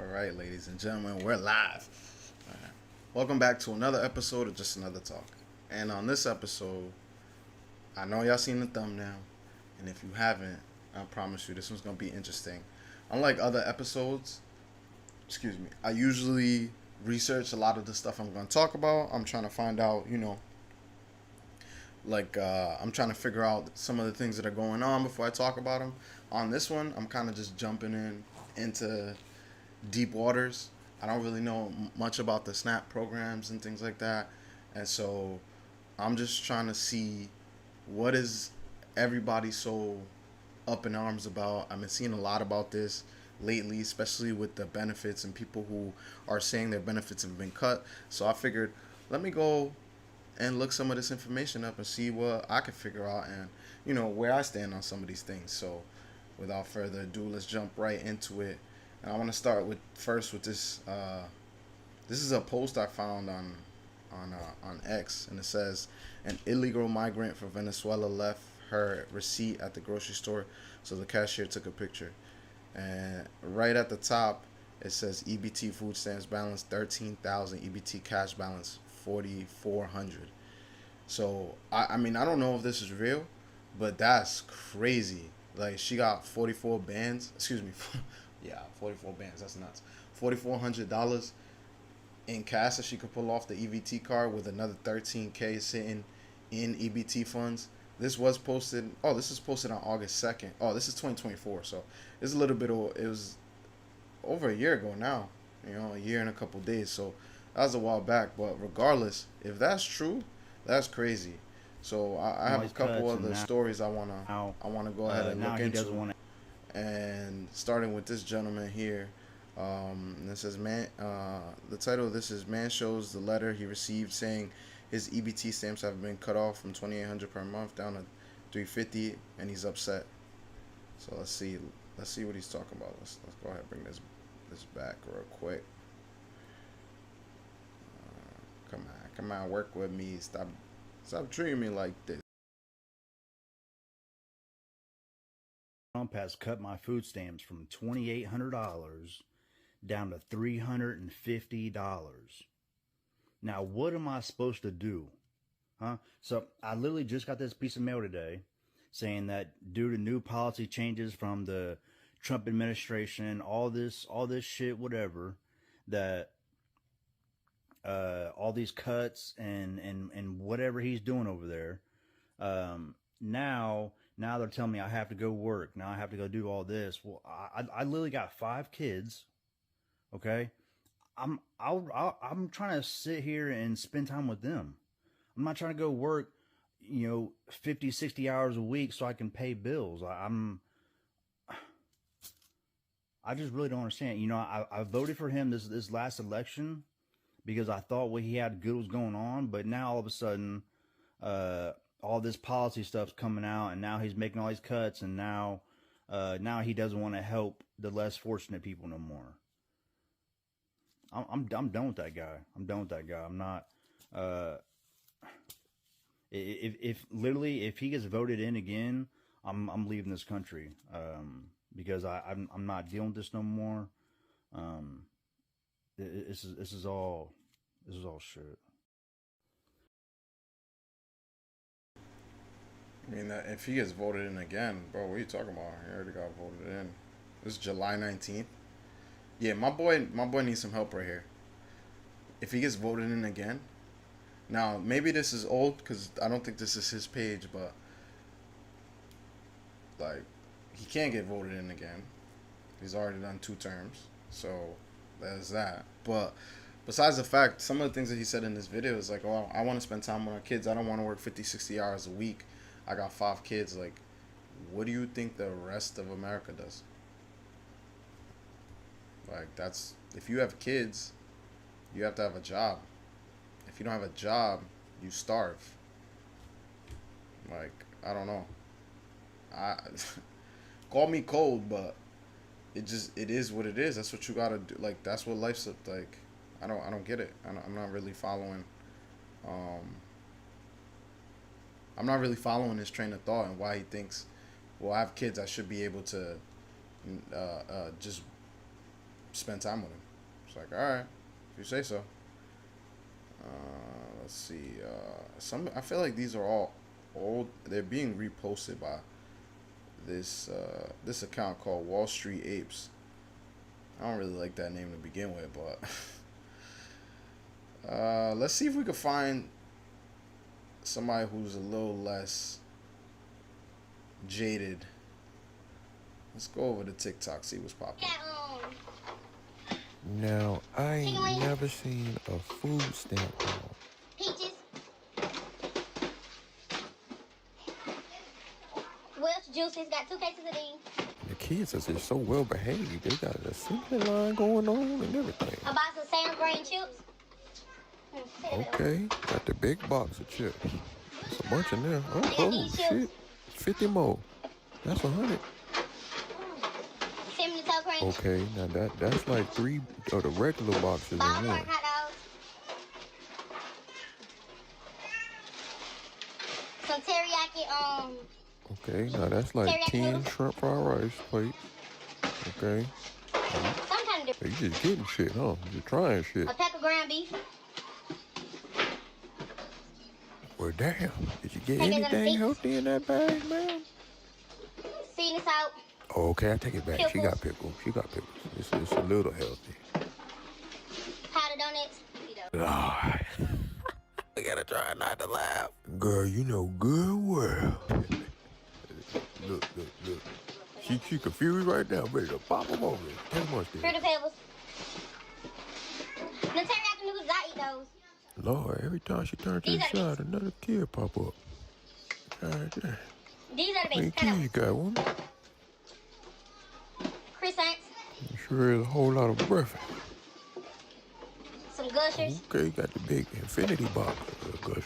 right, ladies and gentlemen, we're live. Alright. Welcome back to another episode of Just Another Talk. And on this episode, I know y'all seen the thumbnail, and if you haven't, I promise you this one's gonna be interesting. Unlike other episodes, I usually research a lot of the stuff I'm gonna talk about. I'm trying to find out, I'm trying to figure out some of the things that are going on before I talk about them. On this one, I'm kind of just jumping into deep waters. I don't really know much about the SNAP programs and things like that, and so I'm just trying to see what is everybody so up in arms about. I've been seeing a lot about this lately, especially with the benefits and people who are saying their benefits have been cut. So I figured, let me go and look some of this information up and see what I can figure out and where I stand on some of these things. So without further ado, let's jump right into it. And I want to start with first with this. This is a post I found on X, and it says an illegal migrant from Venezuela left her receipt at the grocery store, so the cashier took a picture. And right at the top, it says EBT food stamps balance 13,000, EBT cash balance 4,400. So I mean I don't know if this is real, but that's crazy. Like she got 44 bands. Excuse me, yeah, 44 bands. That's nuts. $4,400 in cash that she could pull off the EBT card with another 13K sitting in EBT funds. This was posted. Oh, this is posted on August 2nd. Oh, this is 2024. So it's a little bit. It was over a year ago now. A year and a couple days. So that was a while back. But regardless, if that's true, that's crazy. So I have a Noise couple cuts, and other stories now I wanna go ahead and now look he into. doesn't want to. And starting with this gentleman here, and it says man. The title of this is "Man shows the letter he received saying his EBT stamps have been cut off from 2,800 per month down to 350, and he's upset." So let's see what he's talking about. Let's go ahead and bring this back real quick. Come on, work with me. Stop treating me like this. Trump has cut my food stamps from $2,800 down to $350. Now, what am I supposed to do? Huh? So I literally just got this piece of mail today saying that due to new policy changes from the Trump administration, all this shit, whatever, that all these cuts and whatever he's doing over there, now they're telling me I have to go work. Now I have to go do all this. Well, I literally got 5 kids. Okay, I'm trying to sit here and spend time with them. I'm not trying to go work, 50, 60 hours a week so I can pay bills. I just really don't understand. I voted for him this last election because I thought what he had good was going on, but now all of a sudden, uh, all this policy stuff's coming out, and now he's making all these cuts, and now he doesn't want to help the less fortunate people no more. I'm done with that guy. I'm done with that guy. I'm not. Uh, if literally if he gets voted in again, I'm leaving this country. Because I'm not dealing with this no more. Um, this is all shit. I mean, if he gets voted in again, bro, what are you talking about? He already got voted in. This is July 19th. Yeah, my boy needs some help right here. If he gets voted in again, now maybe this is old because I don't think this is his page, but like he can't get voted in again. He's already done 2 terms, so there's that. But besides the fact, some of the things that he said in this video is like, "Oh, I want to spend time with our kids. I don't want to work 50, 60 hours a week. I got 5 kids." Like, what do you think the rest of America does? Like, that's if you have kids, you have to have a job. If you don't have a job, you starve. Like, I don't know. I call me cold, but it is what it is. That's what you gotta do. Like, that's what life's like. I don't get it. I'm not really following. Um, I'm not really following his train of thought and why he thinks, well, I have kids. I should be able to just spend time with him. It's like, all right, if you say so. Let's see. Some I feel like these are all old. They're being reposted by this account called Wall Street Apes. I don't really like that name to begin with, but let's see if we can find somebody who's a little less jaded. Let's go over to TikTok, see what's popping. Now, I ain't never seen a food stamp dog. Peaches. Welch Juices got 2 cases of these. The kids are just so well behaved. They got an assembly line going on and everything. A box of Sam Grain chips. Okay, got the big box of chips. That's a bunch in there. got Oh, these shit. chips. 50 more. That's 100. Cinnamon Toast Crunch. Okay, now that's like 3 of the regular boxes in Ballpark one. hot dogs. Some teriyaki, Okay, now that's like teriyaki 10 noodles. shrimp fried rice plates. Okay. Some kind of So you just getting shit, huh? You're trying shit. a pack of ground beef. Well, damn. Did you get Take it to the anything seats. healthy in that bag, man? Seasoning salt. Oh, okay, I take it back. She Pickles. got pickles. She got pickles. It's a little healthy. Powdered donuts. Lord. I gotta try not to laugh. Girl, you know good well. Look. She confused right now. Ready to pop them over. Tell them what's there. Fruity Pebbles. The teriyaki noodles, I eat those. Lord, every time she turns to the These are the side, another kid pop up. God damn. These are the How many best. Kind kids you got, woman? Croissants. You sure is a whole lot of breakfast. Some Gushers. Okay, got the big infinity box of gushers.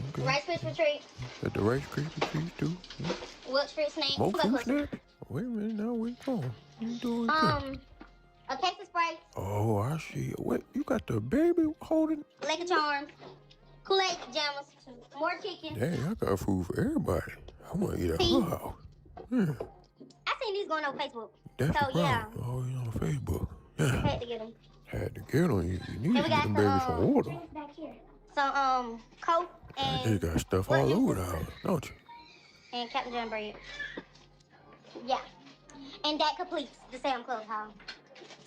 Okay. Rice Krispie treat. Got the Rice Krispie treats too. Welch fruit snacks. More Look, fruit look. snacks? Wait a minute, now where you going? What you doing there? A case of Sprite. Oh, I see. Wait, you got the baby holding? Lucky Charms. Kool-Aid pajamas. More chicken. Dang, I got food for everybody. I want to eat at See? her house. Yeah, I seen these going on Facebook. that's So, the problem. yeah. Oh, you on Facebook. Yeah, Had to get them. had to get on you. You need And to we get got them the, babies some water. back here. Some, Coke They and, got stuff what all is over this? the house, don't you? and Captain John bread. Yeah. And that completes the Sam Club haul.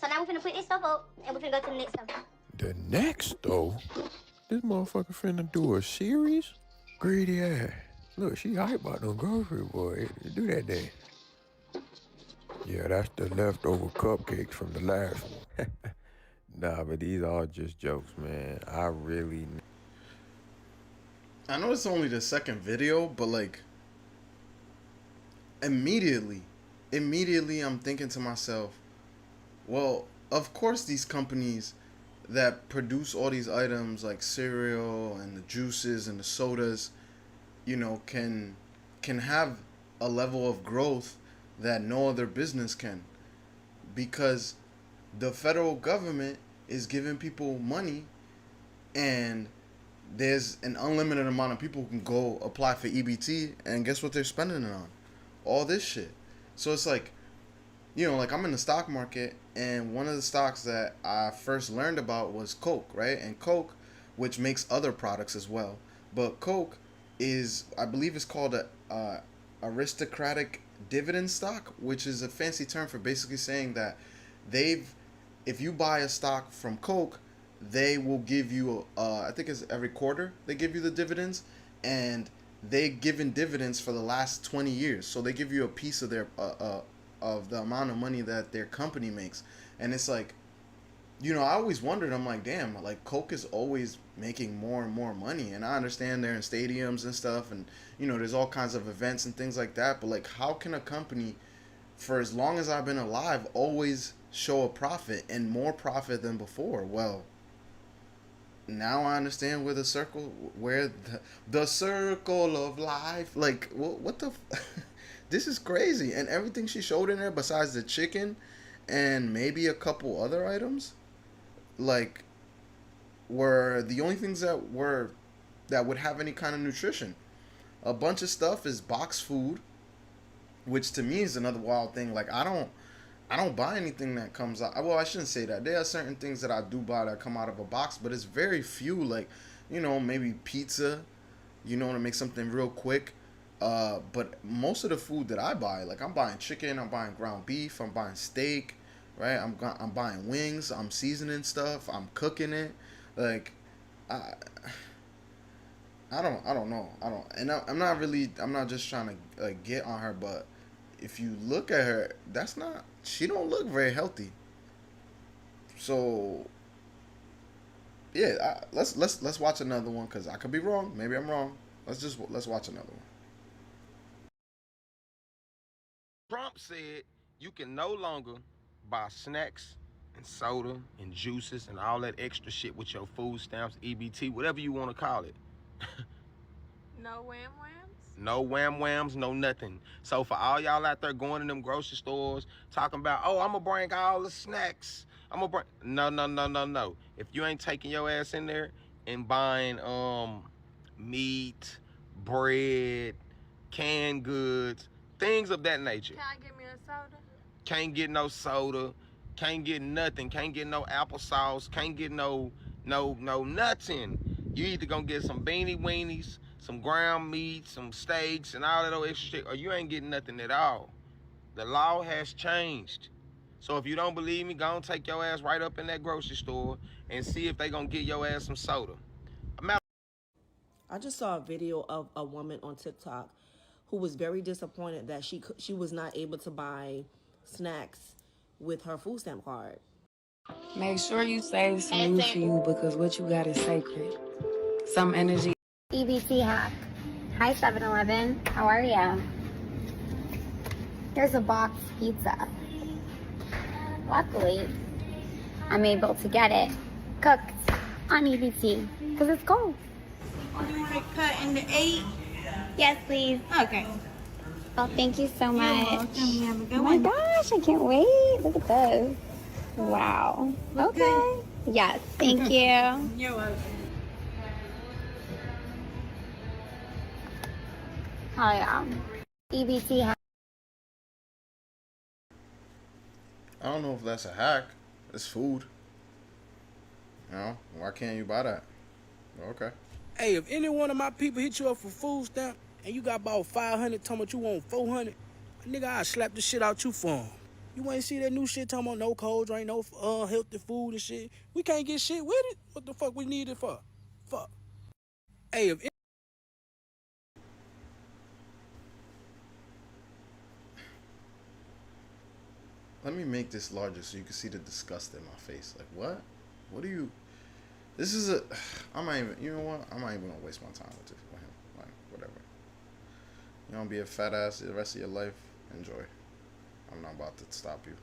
So now we're gonna put this stuff up and we're gonna go to the next stuff. The next, though, this motherfucker finna do a series? Greedy ass. Look, she hype about them grocery boy. Do that day. Yeah, that's the leftover cupcakes from the last one. Nah, but these are just jokes, man. I really... I know it's only the second video, but like immediately I'm thinking to myself, well, of course these companies that produce all these items like cereal and the juices and the sodas, you know, can have a level of growth that no other business can, because the federal government is giving people money, and there's an unlimited amount of people who can go apply for EBT, and guess what they're spending it on? All this shit. So it's like, you know, like I'm in the stock market, and one of the stocks that I first learned about was Coke, right? And Coke, which makes other products as well, but Coke is, I believe it's called a aristocratic dividend stock, which is a fancy term for basically saying that if you buy a stock from Coke, they will give you, I think it's every quarter they give you the dividends, and they've given dividends for the last 20 years. So they give you a piece of their of the amount of money that their company makes. And it's like, you know, I always wondered, I'm like, damn, like Coke is always making more and more money. And I understand they're in stadiums and stuff, and, you know, there's all kinds of events and things like that. But like, how can a company, for as long as I've been alive, always show a profit and more profit than before? Well, now I understand where the circle of life, like, what the this is crazy. And everything she showed in there besides the chicken and maybe a couple other items, like, were the only things that would have any kind of nutrition. A bunch of stuff is box food, which to me is another wild thing. Like, I I don't buy anything that comes out. Well, I shouldn't say that. There are certain things that I do buy that come out of a box, but it's very few. Like, maybe pizza, to make something real quick. But most of the food that I buy, like I'm buying chicken, I'm buying ground beef, I'm buying steak, right? I'm buying wings, I'm seasoning stuff, I'm cooking it. Like, I I don't know. I'm not really. I'm not just trying to get on her, but if you look at her, that's not. She don't look very healthy. So yeah, let's watch another one because I could be wrong. Maybe I'm wrong. Let's watch another one. Trump said you can no longer buy snacks and soda and juices and all that extra shit with your food stamps, EBT, whatever you want to call it. No wham whams? No wham whams, no nothing. So for all y'all out there going to them grocery stores talking about, oh, I'm gonna bring all the snacks. I'm gonna bring no. If you ain't taking your ass in there and buying meat, bread, canned goods, things of that nature. Can I get me a soda? Can't get no soda, can't get nothing, can't get no applesauce, can't get no nothing. You either gonna get some beanie weenies, some ground meat, some steaks, and all that old extra shit, or you ain't getting nothing at all. The law has changed. So if you don't believe me, go and take your ass right up in that grocery store and see if they gonna get your ass some soda. I just saw a video of a woman on TikTok who was very disappointed that she was not able to buy snacks with her food stamp card. Make sure you save some room for you because what you got is sacred. Some energy. EBT hack. Hi 7-Eleven. How are ya? Here's a box pizza. Luckily, I'm able to get it cooked on EBT because it's cold. You want it cut into 8? Yes, please. Okay. Well, thank you so much. You're welcome. You have a good Oh my one. gosh, I can't wait. Look at this. Wow. Look Okay. Yes, thank you. You're welcome. Oh yeah. EBT hack. I don't know if that's a hack. It's food. Why can't you buy that? Okay. Hey, if any one of my people hit you up for food stamp and you got about 500 talking about you want 400, nigga, I'll slap the shit out you for 'em. You ain't see that new shit talking about no cold drink, no healthy food and shit. We can't get shit with it. What the fuck we need it for? Fuck. Hey, if Let me make this larger so you can see the disgust in my face. Like, what? What do you... This is a... I'm not even... You know what? I'm not even going to waste my time with him. Like, whatever. You want to be a fat ass the rest of your life? Enjoy. I'm not about to stop you.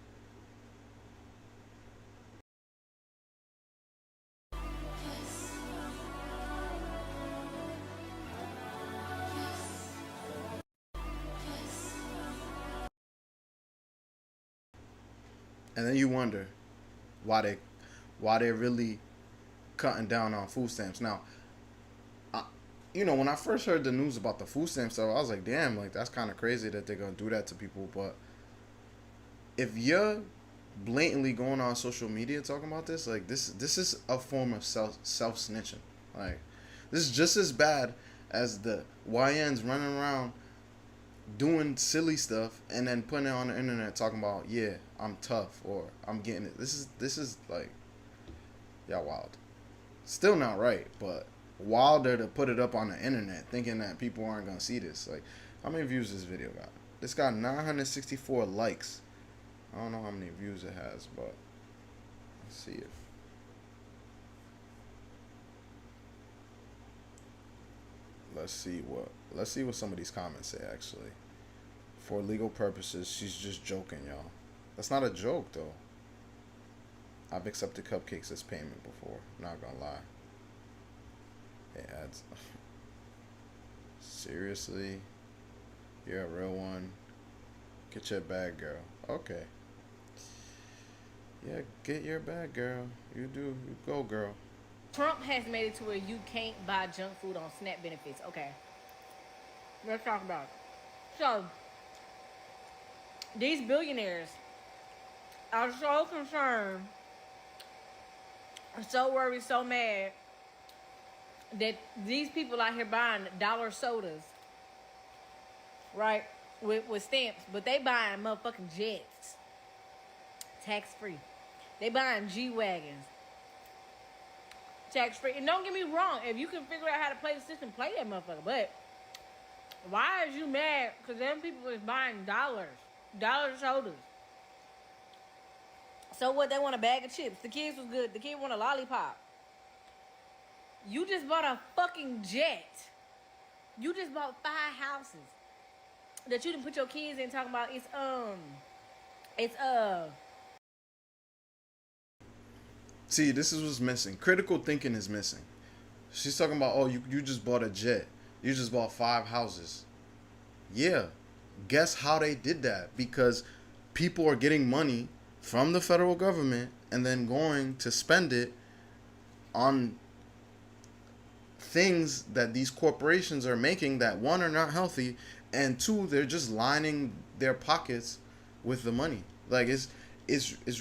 And then you wonder why they're really cutting down on food stamps. Now, when I first heard the news about the food stamps, so I was like, damn, like that's kind of crazy that they're gonna do that to people. But if you're blatantly going on social media talking about this, like this is a form of self snitching. Like this is just as bad as the YNs running around doing silly stuff and then putting it on the internet talking about, yeah, I'm tough or I'm getting it. This is like, y'all wild. Still not right, but wilder to put it up on the internet thinking that people aren't gonna see this. Like, how many views this video got? This got 964 likes. I don't know how many views it has, but let's see it. Let's see what some of these comments say, actually. For legal purposes, she's just joking, y'all. That's not a joke, though. I've accepted cupcakes as payment before. Not gonna lie. It adds. Seriously? You're a real one? Get your bag, girl. Okay. Yeah, get your bag, girl. You do. You go, girl. Trump has made it to where you can't buy junk food on SNAP benefits. Okay. Let's talk about it. So, these billionaires are so concerned, so worried, so mad that these people out here buying dollar sodas, right, with stamps, but they buying motherfucking jets, tax free. They buying G-Wagons, tax free. And don't get me wrong, if you can figure out how to play the system, play that motherfucker. But why is you mad? Because them people is buying dollar sodas. So what? They want a bag of chips. The kids was good. The kid want a lollipop. You just bought a fucking jet. You just bought 5 houses that you didn't put your kids in. Talking about See, this is what's missing. Critical thinking is missing. She's talking about, oh, you just bought a jet. You just bought 5 houses. Yeah. Guess how they did that? Because people are getting money from the federal government and then going to spend it on things that these corporations are making that, one, are not healthy, and 2, they're just lining their pockets with the money. Like, it's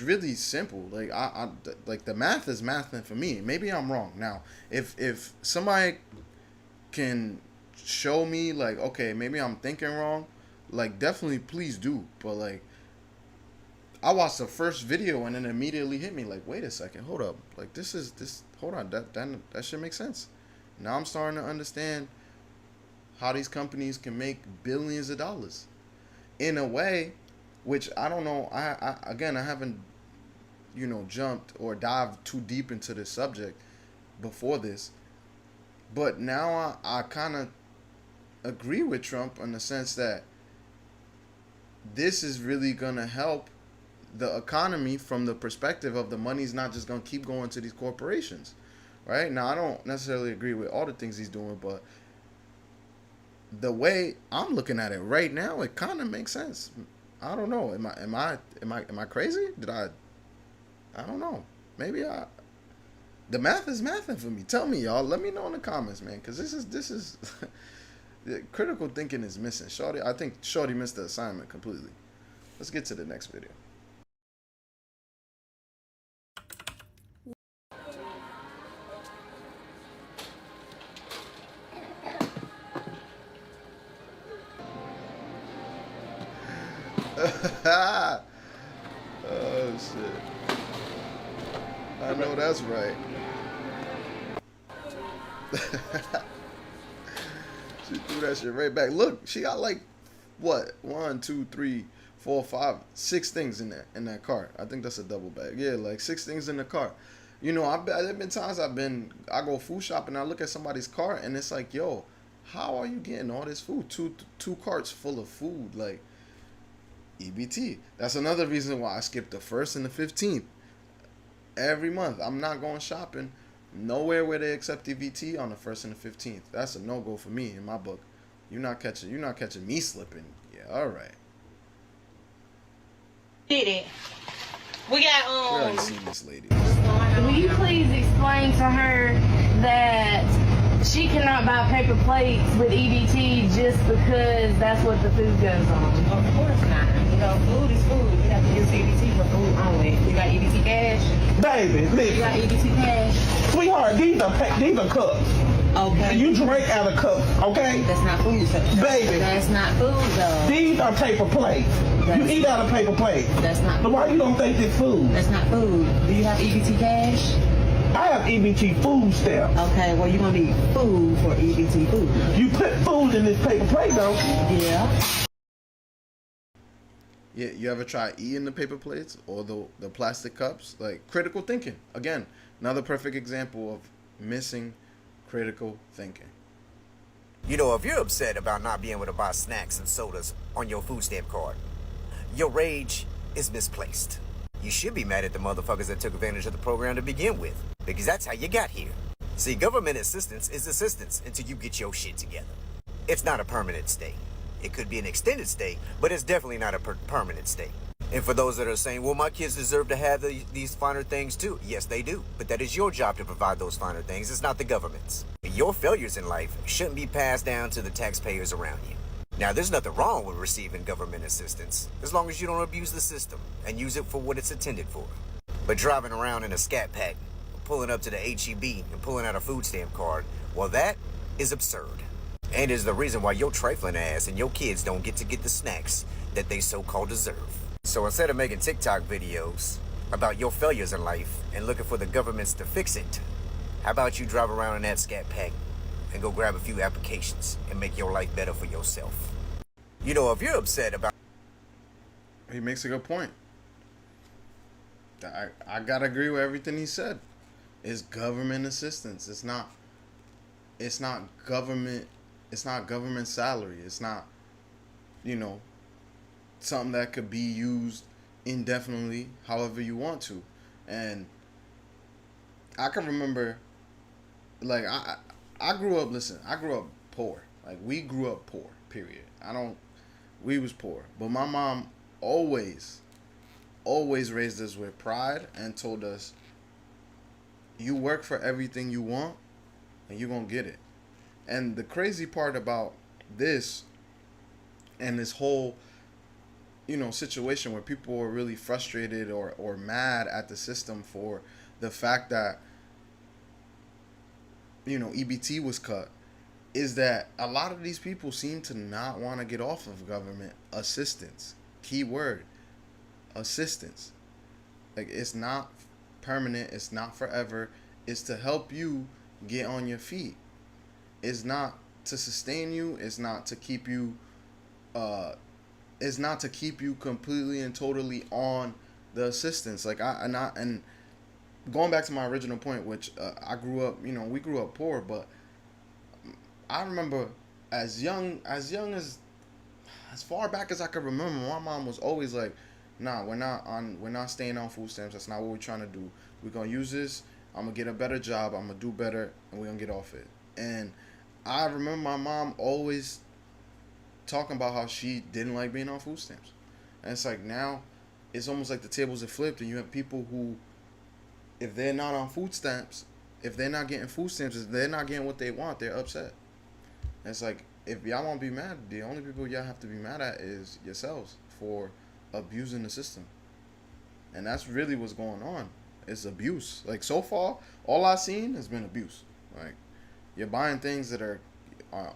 really simple. Like, I like, the math is mathing for me. Maybe I'm wrong. Now, if somebody can show me, like, okay, maybe I'm thinking wrong, like, definitely please do. But, like, I watched the first video and then immediately hit me, like, wait a second, hold up, like, hold on, that should make sense. Now I'm starting to understand how these companies can make billions of dollars in a way which I don't know. I haven't, jumped or dived too deep into this subject before this, but now I kind of agree with Trump in the sense that this is really gonna help the economy from the perspective of the money's not just gonna keep going to these corporations, right? Now, I don't necessarily agree with all the things he's doing, but the way I'm looking at it right now, it kind of makes sense. I don't know. Am I crazy? I don't know. Maybe the math is mathing for me. Tell me, y'all. Let me know in the comments, man, because this is critical thinking is missing. I think Shorty missed the assignment completely. Let's get to the next video. Oh shit. I know that's right. She threw that shit right back. Look, she got like what? 1, 2, 3, 4, 5, 6 things in that cart. I think that's a double bag. Yeah, like 6 things in the cart. There've been times I go food shopping and I look at somebody's cart and it's like, yo, how are you getting all this food? Two carts full of food, like EBT. That's another reason why I skip the 1st and the 15th every month. I'm not going shopping nowhere where they accept EBT on the 1st and the 15th. That's a no-go for me in my book. You're not catching me slipping. Yeah, all right. Did it? We got We already seen this lady. Will you please explain to her that she cannot buy paper plates with EBT just because that's what the food goes on? Of course not. Food is food. You have to use EBT for food only. You got EBT cash? Baby, listen. You got EBT cash? Sweetheart, these are cups. Okay. You drink out of cups, okay? That's not food, sir. Baby. That's not food, though. These are paper plates. You eat out of paper plates. That's not So why you don't think it's food? That's not food. Do you have EBT cash? I have EBT food stamps. Okay, well, you're going to need food for EBT food. You put food in this paper plate, don't you? Yeah. Yeah, you ever try eating the paper plates or the plastic cups? Like, critical thinking. Again, another perfect example of missing critical thinking. If you're upset about not being able to buy snacks and sodas on your food stamp card, your rage is misplaced. You should be mad at the motherfuckers that took advantage of the program to begin with, because that's how you got here. See, government assistance is assistance until you get your shit together. It's not a permanent stay. It could be an extended stay, but it's definitely not a permanent stay. And for those that are saying, well, my kids deserve to have these finer things too. Yes, they do. But that is your job to provide those finer things. It's not the government's. Your failures in life shouldn't be passed down to the taxpayers around you. Now, there's nothing wrong with receiving government assistance, as long as you don't abuse the system and use it for what it's intended for. But driving around in a scat pack, pulling up to the HEB and pulling out a food stamp card, well, that is absurd. And is the reason why your trifling ass and your kids don't get the snacks that they so-called deserve. So instead of making TikTok videos about your failures in life and looking for the governments to fix it, how about you drive around in that scat pack and go grab a few applications and make your life better for yourself? You know, if you're upset about... He makes a good point. I gotta agree with everything he said. It's government assistance. It's not government. It's not government salary. It's not, you know, something that could be used indefinitely however you want to. And I can remember, like, I grew up, listen, I grew up poor. Like, we grew up poor, period. We was poor. But my mom always raised us with pride and told us, you work for everything you want and you're going to get it. And the crazy part about this and this whole, you know, situation where people are really frustrated or mad at the system for the fact that, you know, EBT was cut, is that a lot of these people seem to not want to get off of government assistance. Key word, assistance. Like, it's not permanent, it's not forever, it's to help you get on your feet. It's not to sustain you, it's not to keep you completely and totally on the assistance. Like, and going back to my original point, which I grew up, you know, we grew up poor, but I remember as far back as I could remember, my mom was always like, nah, we're not staying on food stamps. That's not what we're trying to do. We're gonna use this, I'm gonna get a better job, I'm gonna do better, and we're gonna get off it. And I remember my mom always talking about how she didn't like being on food stamps. And it's like, now it's almost like the tables have flipped, and you have people who, if they're not on food stamps, if they're not getting food stamps, if they're not getting what they want, they're upset. And it's like, if y'all want to be mad, the only people y'all have to be mad at is yourselves for abusing the system. And that's really what's going on. It's abuse. Like, so far, all I've seen has been abuse. Like, you're buying things that are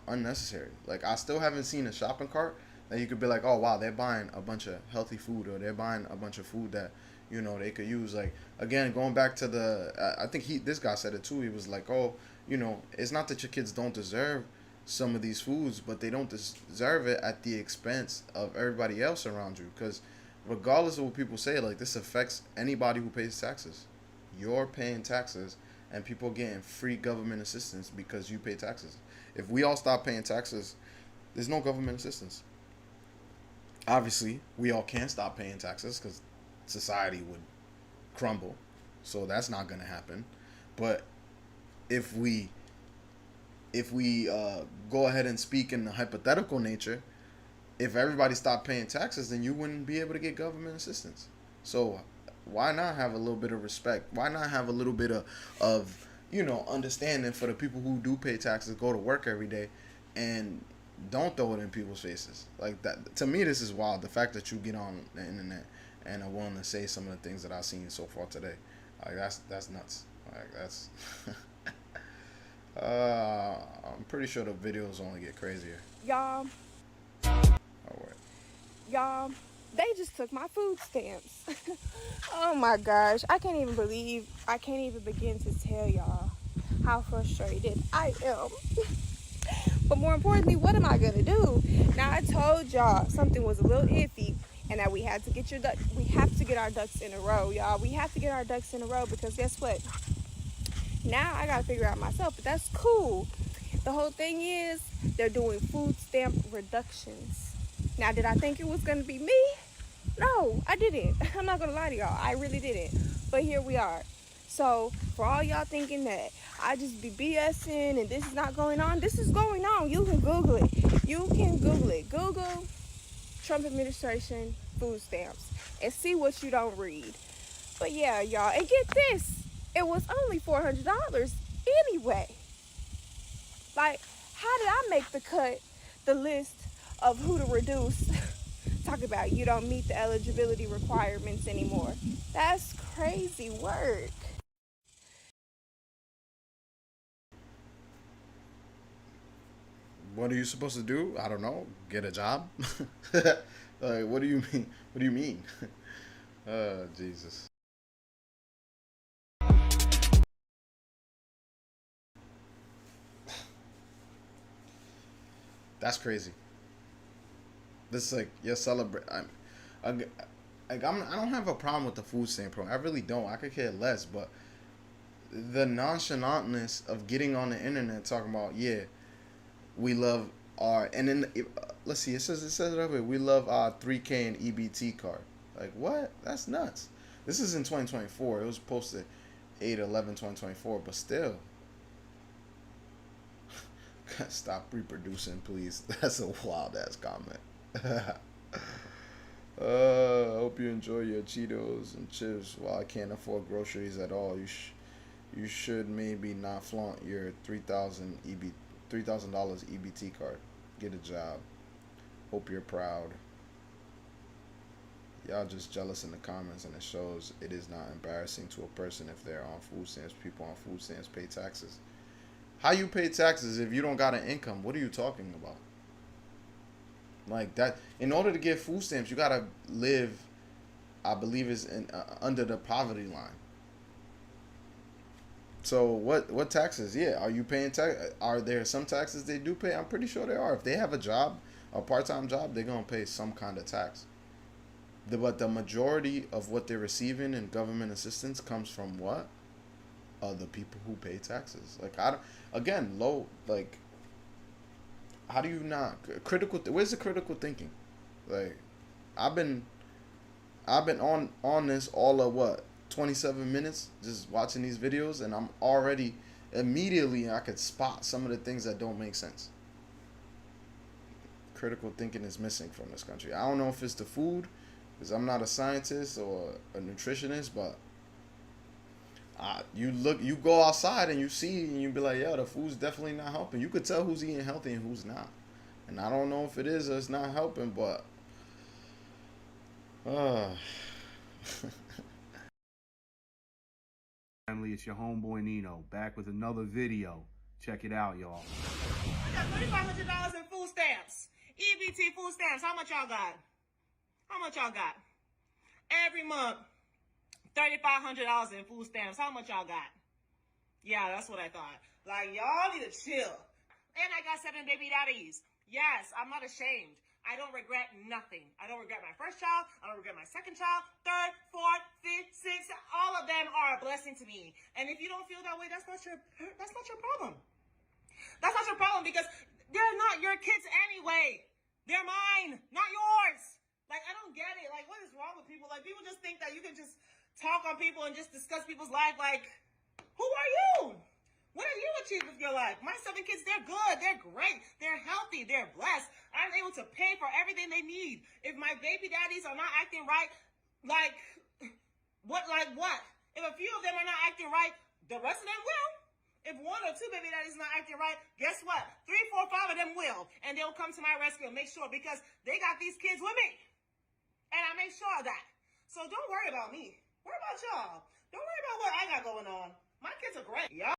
unnecessary. Like, I still haven't seen a shopping cart that you could be like, oh wow, they're buying a bunch of healthy food, or they're buying a bunch of food that, you know, they could use. Like, again, going back to the, I think this guy said it too. He was like, oh, you know, it's not that your kids don't deserve some of these foods, but they don't deserve it at the expense of everybody else around you. Because regardless of what people say, like, this affects anybody who pays taxes. You're paying taxes, and people are getting free government assistance because you pay taxes. If we all stop paying taxes, there's no government assistance. Obviously, we all can't stop paying taxes because society would crumble. So that's not going to happen. But if we go ahead and speak in the hypothetical nature, if everybody stopped paying taxes, then you wouldn't be able to get government assistance. So why not have a little bit of respect? Why not have a little bit of you know, understanding for the people who do pay taxes, go to work every day, and don't throw it in people's faces? Like, that, to me, this is wild. The fact that you get on the internet and are willing to say some of the things that I've seen so far today, like, that's nuts. Like, that's I'm pretty sure the videos only get crazier. Y'all, they just took my food stamps. Oh my gosh, I can't even begin to tell y'all how frustrated I am. But more importantly, what am I gonna do? Now, I told y'all something was a little iffy, and that we have to get our ducks in a row, y'all. We have to get our ducks in a row, because guess what? Now I gotta figure out myself, but that's cool. The whole thing is, they're doing food stamp reductions. Now, did I think it was gonna be me? No, I didn't. I'm not gonna lie to y'all, I really didn't. But here we are. So for all y'all thinking that I just be BSing and this is not going on, this is going on. You can Google it. Google Trump administration food stamps and see what you don't read. But yeah, y'all, and get this, it was only $400 anyway. Like, how did I make the list of who to reduce. Talk about you don't meet the eligibility requirements anymore. That's crazy work. What are you supposed to do? I don't know. Get a job? Like, what do you mean? What do you mean? Jesus. That's crazy. This is like you're celebrate. I don't have a problem with the food stamp program. I really don't. I could care less. But the nonchalantness of getting on the internet talking about, yeah, we love our, and then let's see, it says it over here, we love our 3K and EBT card. Like, what? That's nuts. This is in 2024. It was posted 8/11/2024, but still. Stop reproducing, please. That's a wild ass comment. Hope you enjoy your Cheetos and chips. While I can't afford groceries at all, you should maybe not flaunt your $3,000 EBT card. Get a job. Hope you're proud. Y'all just jealous in the comments, and it shows it is not embarrassing to a person if they're on food stamps. People on food stamps pay taxes. How you pay taxes if you don't got an income? What are you talking about? Like that, in order to get food stamps, you gotta live, I believe, is under the poverty line. So what taxes? Yeah, are you paying tax? Are there some taxes they do pay? I'm pretty sure they are. If they have a job, a part-time job, they're gonna pay some kind of tax. But the majority of what they're receiving in government assistance comes from what? The people who pay taxes. Like, how do you not where's the critical thinking? Like, I've been on this all of what, 27 minutes just watching these videos, and I'm already immediately I could spot some of the things that don't make sense. Critical thinking is missing from this country. I don't know if it's the food, because I'm not a scientist or a nutritionist, but you go outside and you see, and you be like, yeah, the food's definitely not helping. You could tell who's eating healthy and who's not. And I don't know if it is or it's not helping, but Family, it's your homeboy Nino, back with another video. Check it out, y'all. I got $3,500 in food stamps. EBT food stamps. How much y'all got? How much y'all got? Every month, $3,500 in food stamps. How much y'all got? Yeah, that's what I thought. Like, y'all need to chill. And I got 7 baby daddies. Yes, I'm not ashamed. I don't regret nothing. I don't regret my first child. I don't regret my second child, third, fourth, fifth, sixth. All of them are a blessing to me. And if you don't feel that way, that's not your problem. That's not your problem, because they're not your kids anyway. They're mine, not yours. Like, I don't get it. Like, what is wrong with people? Like, people just think that you can just talk on people and just discuss people's life. Like, who are you? What have you achieved with your life? My 7 kids, they're good. They're great. They're healthy. They're blessed. I'm able to pay for everything they need. If my baby daddies are not acting right, like what? If a few of them are not acting right, the rest of them will. If 1 or 2 baby daddies not acting right, guess what? 3, 4, 5 of them will. And they'll come to my rescue and make sure, because they got these kids with me. And I make sure of that. So don't worry about me. Worry about y'all. Don't worry about what I got going on. My kids are great. Y'all.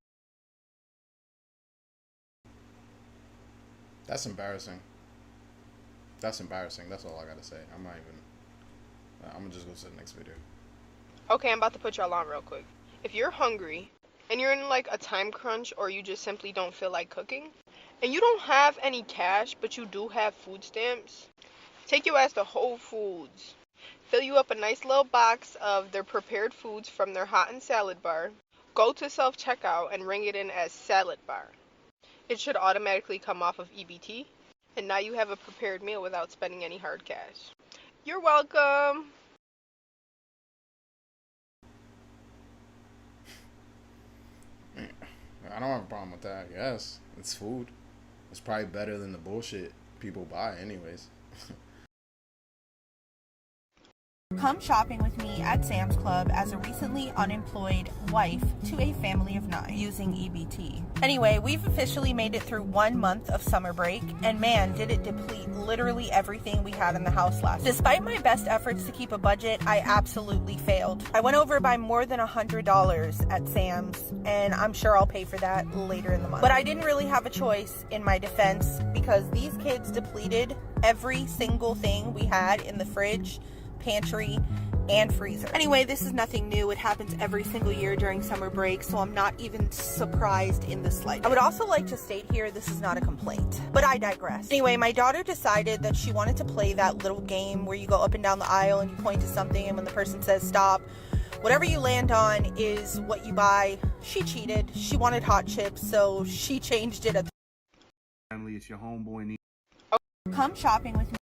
That's embarrassing. That's embarrassing. That's all I gotta say. I'm gonna just go to the next video. Okay, I'm about to put y'all on real quick. If you're hungry and you're in like a time crunch, or you just simply don't feel like cooking, and you don't have any cash but you do have food stamps, take your ass to Whole Foods. Fill you up a nice little box of their prepared foods from their hot and salad bar. Go to self-checkout and ring it in as salad bar. It should automatically come off of EBT, and now you have a prepared meal without spending any hard cash. You're welcome. I don't have a problem with that. Yes, it's food. It's probably better than the bullshit people buy anyways. Come shopping with me at Sam's Club as a recently unemployed wife to a family of 9 using EBT. Anyway, we've officially made it through 1 month of summer break, and man, did it deplete literally everything we had in the house last. Despite my best efforts to keep a budget, I absolutely failed. I went over by more than $100 at Sam's, and I'm sure I'll pay for that later in the month. But I didn't really have a choice in my defense because these kids depleted every single thing we had in the fridge, pantry, and freezer. Anyway, this is nothing new. It happens every single year during summer break, so I'm not even surprised in the slightest. I would also like to state here, this is not a complaint, but I digress. Anyway, my daughter decided that she wanted to play that little game where you go up and down the aisle and you point to something, and when the person says stop, whatever you land on is what you buy. She cheated. She wanted hot chips, so she changed it at the Family, it's your homeboy Nino. Come shopping with me.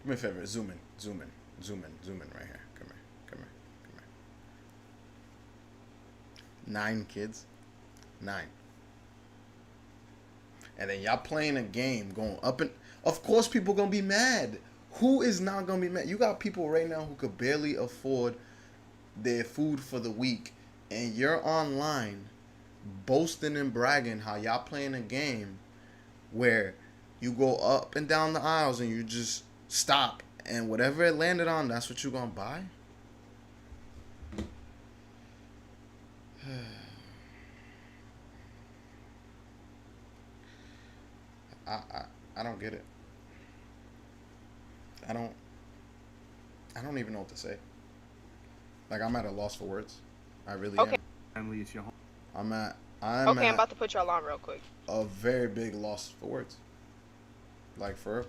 Do me a favor, zoom in right here. Come here. 9 kids. 9. And then y'all playing a game going up and of course people gonna be mad. Who is not gonna be mad? You got people right now who could barely afford their food for the week, and you're online boasting and bragging how y'all playing a game where you go up and down the aisles and you just stop, and whatever it landed on, that's what you're gonna buy. I don't get it. I don't even know what to say. Like, I'm at a loss for words. I really am. Family, it's your home. I'm I'm about to put y'all on real quick. A very big loss for words. Like, for real.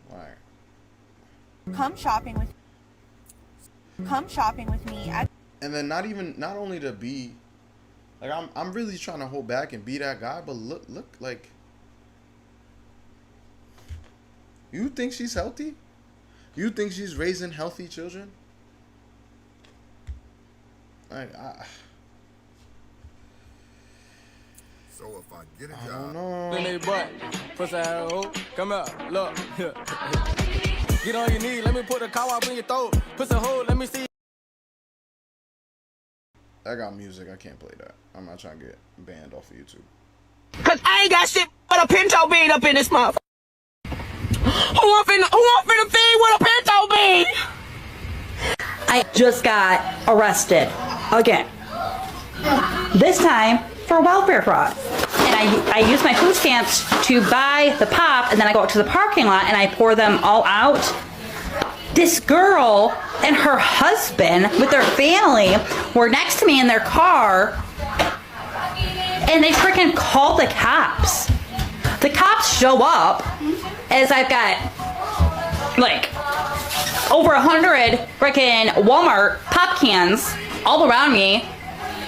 Like, Come shopping with me at and then not only to be like, I'm really trying to hold back and be that guy, but look like, you think she's healthy? You think she's raising healthy children? Like, so if I get a I job, don't know. Then they butt, pussy asshole, come out, look, get on your knee, let me put a cow up in your throat, pussy hole, let me see. I got music, I can't play that. I'm not trying to get banned off of YouTube. Cause I ain't got shit but a pinto bean up in this motherfucker. Who want finna feed with a pinto bean? I just got arrested again. This time for welfare fraud. And I use my food stamps to buy the pop, and then I go out to the parking lot and I pour them all out. This girl and her husband with their family were next to me in their car, and they freaking called the cops. The cops show up as I've got like over 100 freaking Walmart pop cans all around me,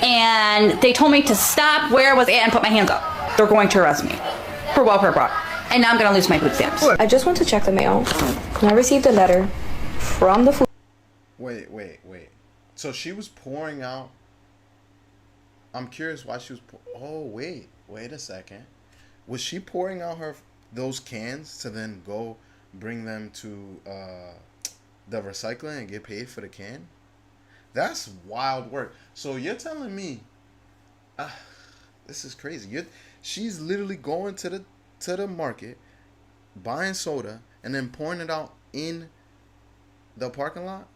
and they told me to stop where I was at and put my hands up. They're going to arrest me for welfare fraud, and now I'm gonna lose my food stamps. I just went to check the mail, and I received a letter from the food. Wait. So she was pouring out. I'm curious why she was. Oh wait a second. Was she pouring out those cans to then go bring them to the recycling and get paid for the can? That's wild work. So you're telling me, this is crazy. She's literally going to the market, buying soda, and then pouring it out in the parking lot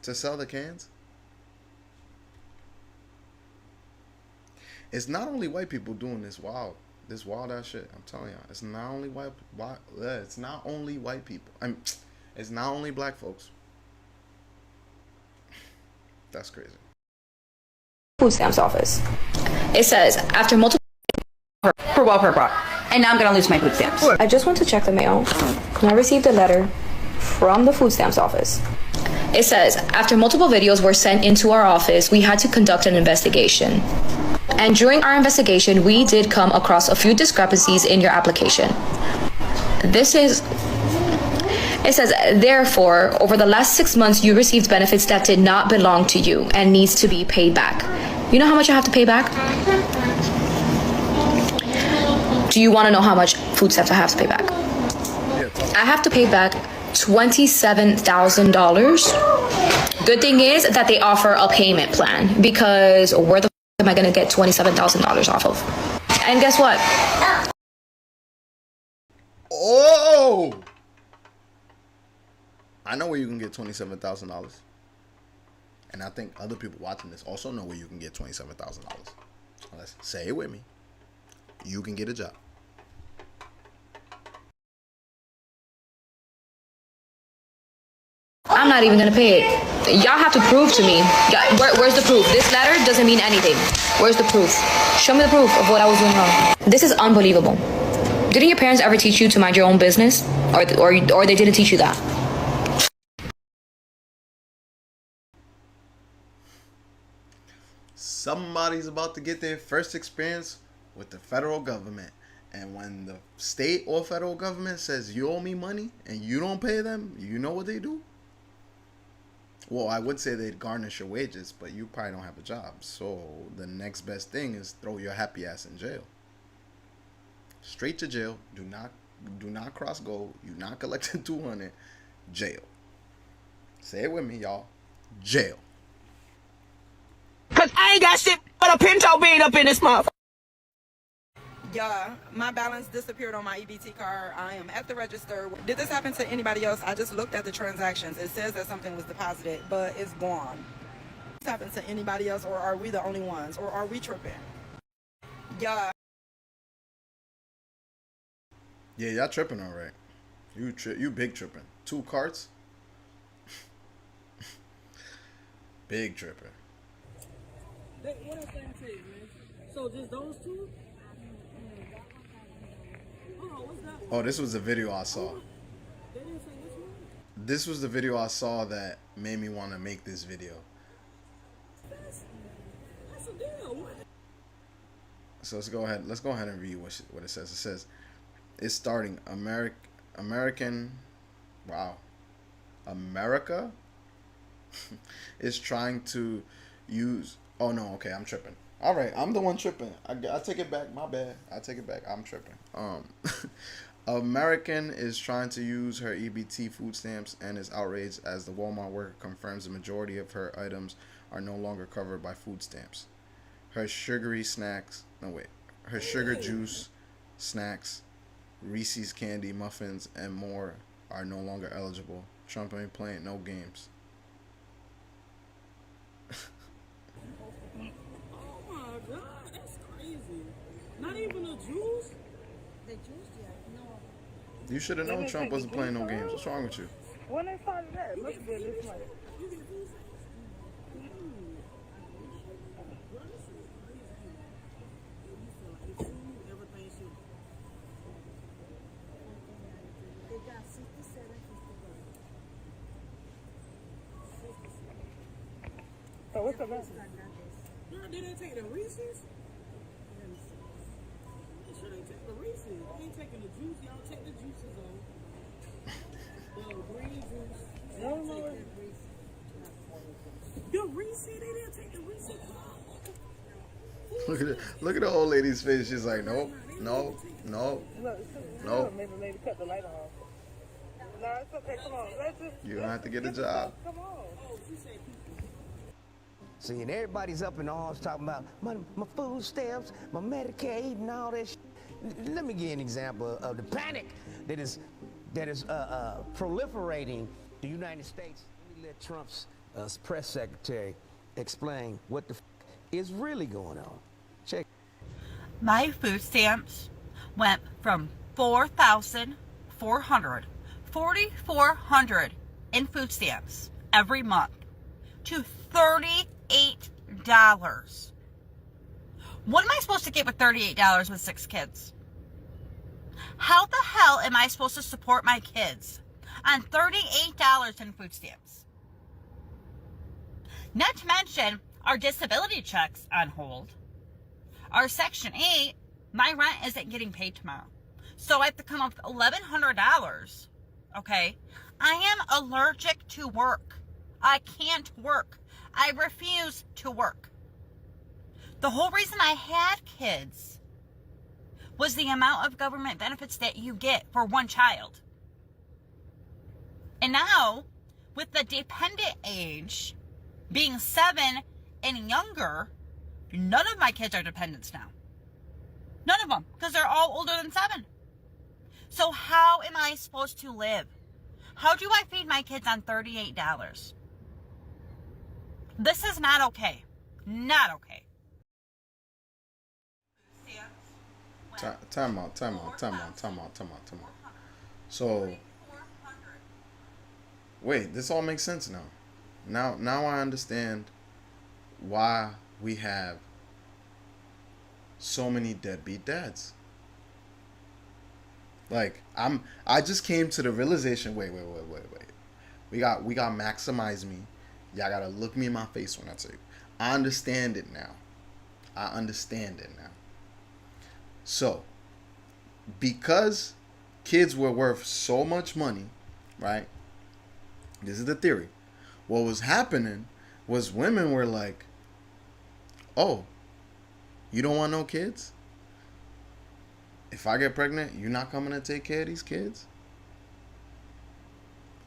to sell the cans? It's not only white people doing this wild ass shit. I'm telling y'all, it's not only it's not only white people. It's not only black folks. That's crazy. Food stamps office. It says after multiple for welfare fraud, and now I'm gonna lose my food stamps. I just went to check the mail, and I received a letter from the food stamps office. It says after multiple videos were sent into our office, we had to conduct an investigation. And during our investigation, we did come across a few discrepancies in your application. It says, therefore, over the last 6 months, you received benefits that did not belong to you and needs to be paid back. You know how much I have to pay back? Do you want to know how much food stamps I have to pay back? I have to pay back $27,000. Good thing is that they offer a payment plan, because where the am I going to get $27,000 off of? And guess what? Oh! I know where you can get $27,000. And I think other people watching this also know where you can get $27,000. Let's say it with me. You can get a job. I'm not even gonna pay it. Y'all have to prove to me. Where's the proof? This letter doesn't mean anything. Where's the proof? Show me the proof of what I was doing wrong. This is unbelievable. Didn't your parents ever teach you to mind your own business? Or they didn't teach you that? Somebody's about to get their first experience with the federal government. And when the state or federal government says you owe me money and you don't pay them, you know what they do? Well, I would say they'd garnish your wages, but you probably don't have a job. So the next best thing is throw your happy ass in jail. Straight to jail. Do not cross go. You're not collecting 200. Jail. Say it with me, y'all. Jail. Cause I ain't got shit but a pinto bean up in this motherfucker. Yeah, my balance disappeared on my EBT card. I am at the register. Did this happen to anybody else? I just looked at the transactions. It says that something was deposited, but it's gone. This happened to anybody else, or are we the only ones, or are we tripping? Yeah. Yeah, y'all tripping all right. You big tripping. 2 carts. Big tripping. What I'm saying to you, man. So just those two? Oh, this was the video I saw. They didn't say this one? This was the video I saw that made me want to make this video. That's a deal. So let's go ahead and read what it says. It says, it's starting American, wow, America is trying to use, oh no, okay, I'm tripping. All right, I'm the one tripping. I take it back. My bad. I take it back. I'm tripping. American is trying to use her EBT food stamps and is outraged as the Walmart worker confirms the majority of her items are no longer covered by food stamps. Her sugar juice, snacks, Reese's candy, muffins, and more are no longer eligible. Trump ain't playing no games. God, that's crazy. Not even a juice? The juice, yeah. No. You should have known Trump wasn't playing no games. What's wrong with you? When they started that, it must have been this way. So what's the rest? Girl, did they take the Reese's? They sure they take the Reese's. They ain't taking the juice. Y'all take the juices on. The green juice. No. The Reese's, they didn't take the Reese's. Look at the old lady's face. She's like, nope. Look, maybe lady cut the light off. No, it's okay. Come on. Let's just. You don't have to get a job. Come on. See, and everybody's up in arms talking about my food stamps, my Medicaid, and all that shit. Let me give you an example of the panic that is proliferating the United States. Let me let Trump's press secretary explain what the is really going on. Check. My food stamps went from $4,400 in food stamps every month to $38. What am I supposed to get with $38 with 6 kids? How the hell am I supposed to support my kids on $38 in food stamps? Not to mention our disability checks on hold. Our Section 8, my rent isn't getting paid tomorrow. So I have to come up with $1,100. Okay? I am allergic to work. I can't work. I refuse to work. The whole reason I had kids was the amount of government benefits that you get for one child. And now, with the dependent age being 7 and younger, none of my kids are dependents now. None of them, because they're all older than 7. So how am I supposed to live? How do I feed my kids on $38? This is not okay. Not okay. Time out. So, wait, this all makes sense now. Now I understand why we have so many deadbeat dads. Like, I just came to the realization, wait. We got Maximize Me. Y'all gotta look me in my face when I tell you. I understand it now. So, because kids were worth so much money, right? This is the theory. What was happening was women were like, oh, you don't want no kids? If I get pregnant, you're not coming to take care of these kids?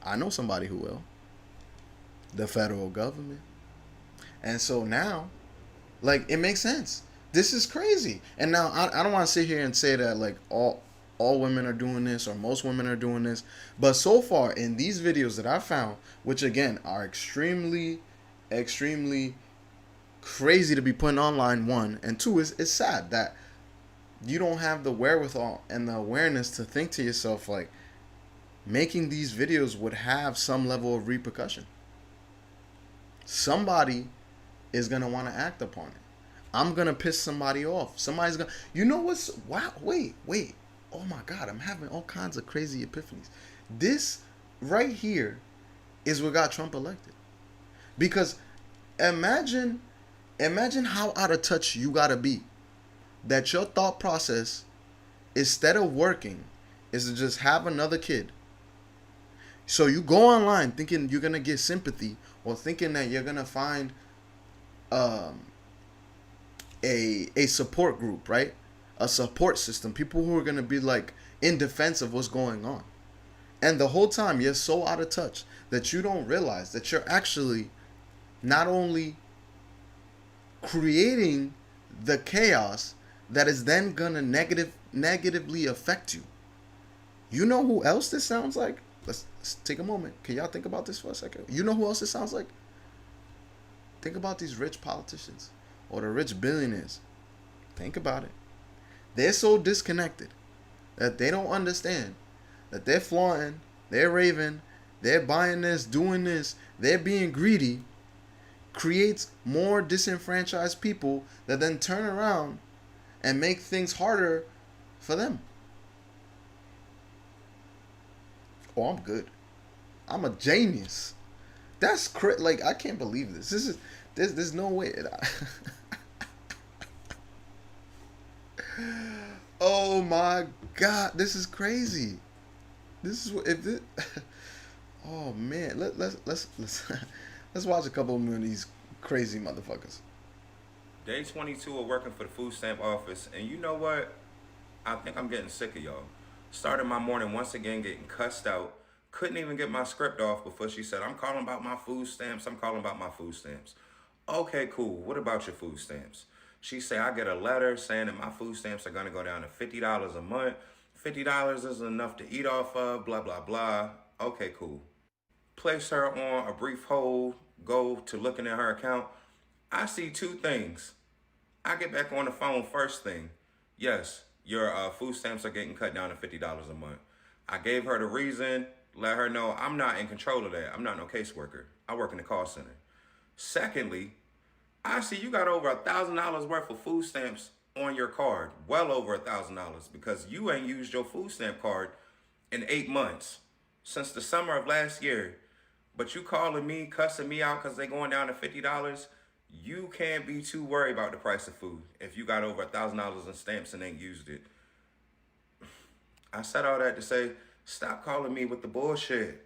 I know somebody who will. The federal government. And so now, like, it makes sense. This is crazy. And now I don't want to sit here and say that like all women are doing this or most women are doing this. But so far in these videos that I found, which again are extremely, extremely crazy to be putting online, 1, and 2, it's sad that you don't have the wherewithal and the awareness to think to yourself like making these videos would have some level of repercussion. Somebody is going to want to act upon it. I'm going to piss somebody off. Somebody's going to... You know what's... Wow, wait. Oh my God, I'm having all kinds of crazy epiphanies. This right here is what got Trump elected. Because imagine how out of touch you got to be. That your thought process, instead of working, is to just have another kid. So you go online thinking you're going to get sympathy or thinking that you're going to find a support group, right? A support system. People who are going to be like in defense of what's going on. And the whole time you're so out of touch that you don't realize that you're actually not only creating the chaos that is then going to negatively affect you. You know who else this sounds like? Let's take a moment. Can y'all think about this for a second? You know who else this sounds like? Think about these rich politicians or the rich billionaires. Think about it. They're so disconnected that they don't understand that they're flaunting, they're raving, they're buying this, doing this, they're being greedy, creates more disenfranchised people that then turn around and make things harder for them. Oh, I'm good. I'm a genius. That's like, I can't believe this. There's no way. Oh my God, this is crazy. This is what if this. Oh man, let's watch a couple more of these crazy motherfuckers. Day 22 of working for the food stamp office, and you know what? I think I'm getting sick of y'all. Started my morning once again getting cussed out. Couldn't even get my script off before she said, I'm calling about my food stamps. Okay, cool. What about your food stamps? She said, I get a letter saying that my food stamps are going to go down to $50 a month. $50 isn't enough to eat off of, blah, blah, blah. Okay, cool. Place her on a brief hold, go to looking at her account. I see 2 things. I get back on the phone first thing. Yes, your food stamps are getting cut down to $50 a month. I gave her the reason, let her know I'm not in control of that. I'm not no caseworker. I work in the call center. Secondly, I see you got over $1,000 worth of food stamps on your card. Well over $1,000 because you ain't used your food stamp card in 8 months since the summer of last year. But you calling me, cussing me out because they going down to $50. You can't be too worried about the price of food if you got over $1,000 in stamps and ain't used it. I said all that to say, stop calling me with the bullshit.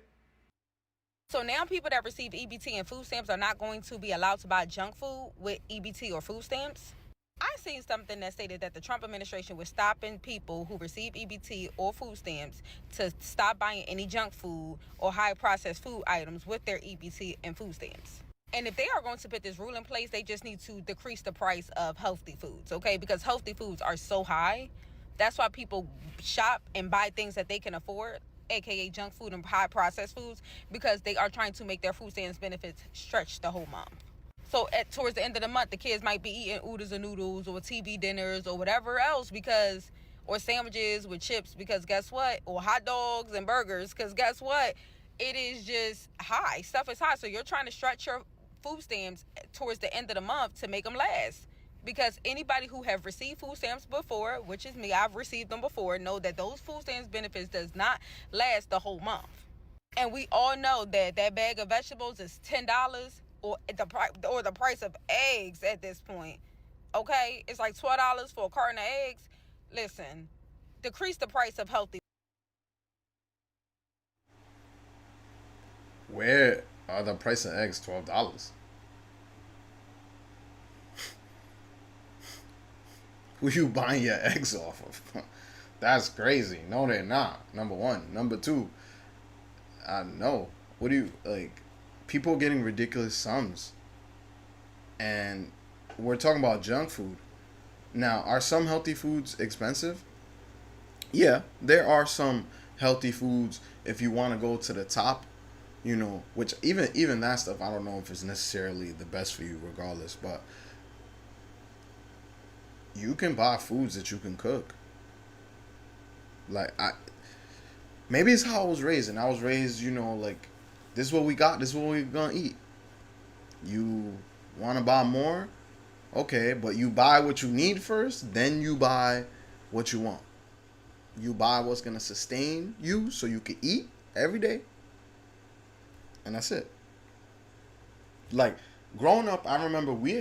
So now people that receive EBT and food stamps are not going to be allowed to buy junk food with EBT or food stamps? I seen something that stated that the Trump administration was stopping people who receive EBT or food stamps to stop buying any junk food or high processed food items with their EBT and food stamps. And if they are going to put this rule in place, they just need to decrease the price of healthy foods, okay? Because healthy foods are so high. That's why people shop and buy things that they can afford, aka junk food and high processed foods, because they are trying to make their food stamps benefits stretch the whole month. So towards the end of the month, the kids might be eating oodles and noodles or TV dinners or whatever else or sandwiches with chips, because guess what? Or hot dogs and burgers, because guess what? It is just high. Stuff is high. So you're trying to stretch your food stamps towards the end of the month to make them last. Because anybody who have received food stamps before, which is me, I've received them before, know that those food stamps benefits does not last the whole month. And we all know that that bag of vegetables is $10 or the price of eggs at this point. Okay? It's like $12 for a carton of eggs. Listen, decrease the price of healthy. Where are the price of eggs $12? Who you buying your eggs off of? That's crazy. No, they're not. Number one. Number two, I know. What do you, like, people getting ridiculous sums. And we're talking about junk food. Now, are some healthy foods expensive? Yeah, there are some healthy foods if you want to go to the top, you know, which even that stuff, I don't know if it's necessarily the best for you regardless, but you can buy foods that you can cook. Like, maybe it's how I was raised, and I was raised, you know, like, this is what we got, this is what we're gonna eat. You want to buy more? Okay, but you buy what you need first, then you buy what you want. You buy what's gonna sustain you so you can eat every day, and that's it. Like, growing up, I remember we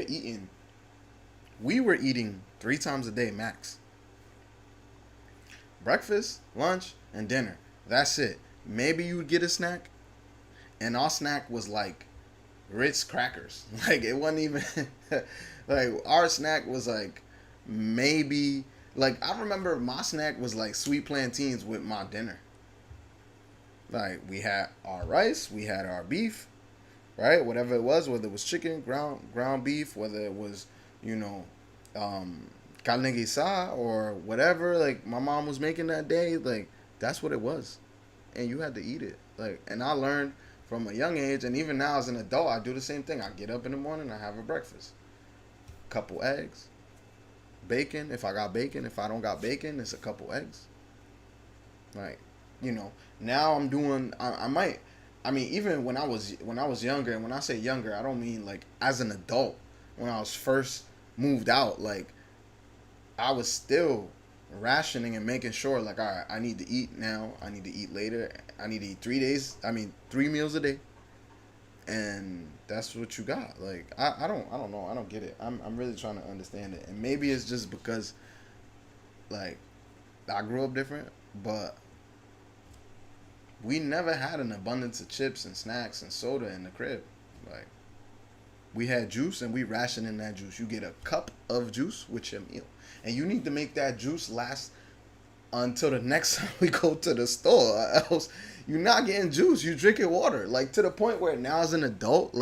were eating 3 times a day max. Breakfast, lunch, and dinner. That's it. Maybe you would get a snack, and our snack was like Ritz crackers. Like, it wasn't even like, our snack was like maybe, like, I remember my snack was like sweet plantains with my dinner. Like, we had our rice, we had our beef, right? Whatever it was, whether it was chicken, ground beef, whether it was, you know, carne guisada or whatever, like, my mom was making that day, like, that's what it was. And you had to eat it. Like, and I learned from a young age, and even now as an adult, I do the same thing. I get up in the morning, I have a breakfast. Couple eggs, bacon, if I got bacon. If I don't got bacon, it's a couple eggs. Like, you know, now I'm doing, even when I was younger, and when I say younger, I don't mean like as an adult. When I was first moved out, like, I was still rationing and making sure, like, all right, I need to eat now, I need to eat later, I need to eat 3 meals a day, and that's what you got. Like, I don't know, I don't get it. I'm really trying to understand it, and maybe it's just because, like, I grew up different, but we never had an abundance of chips and snacks and soda in the crib. Like, we had juice, and we ration in that juice. You get a cup of juice with your meal, and you need to make that juice last until the next time we go to the store. Else, you're not getting juice. You're drinking water. Like, to the point where now as an adult,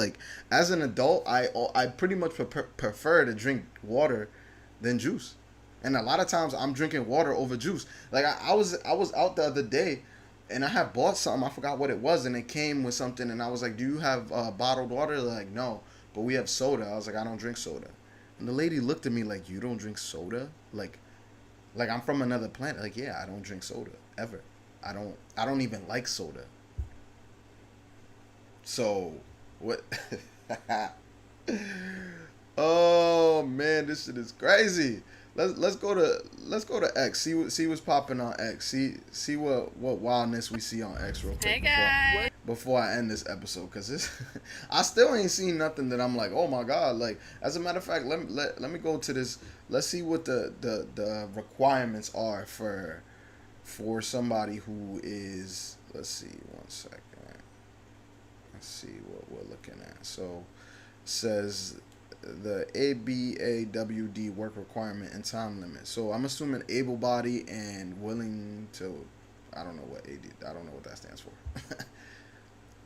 I pretty much prefer to drink water than juice. And a lot of times I'm drinking water over juice. Like, I was out the other day, and I had bought something. I forgot what it was, and it came with something, and I was like, do you have bottled water? They're like, no, but we have soda. I was like, I don't drink soda. And the lady looked at me like, you don't drink soda? Like I'm from another planet. Like, yeah, I don't drink soda ever. I don't even like soda. So what? Oh man, this shit is crazy. Let's go to X. See what's popping on X. See what wildness we see on X real quick. Hey guys. Before I end this episode, cause I still ain't seen nothing that I'm like, oh my god. Like, as a matter of fact, let me go to this. Let's see what the requirements are for somebody who is. Let's see, 1 second. Let's see what we're looking at. So, it says the ABAWD work requirement and time limit. So I'm assuming able-bodied and willing to. I don't know what that stands for.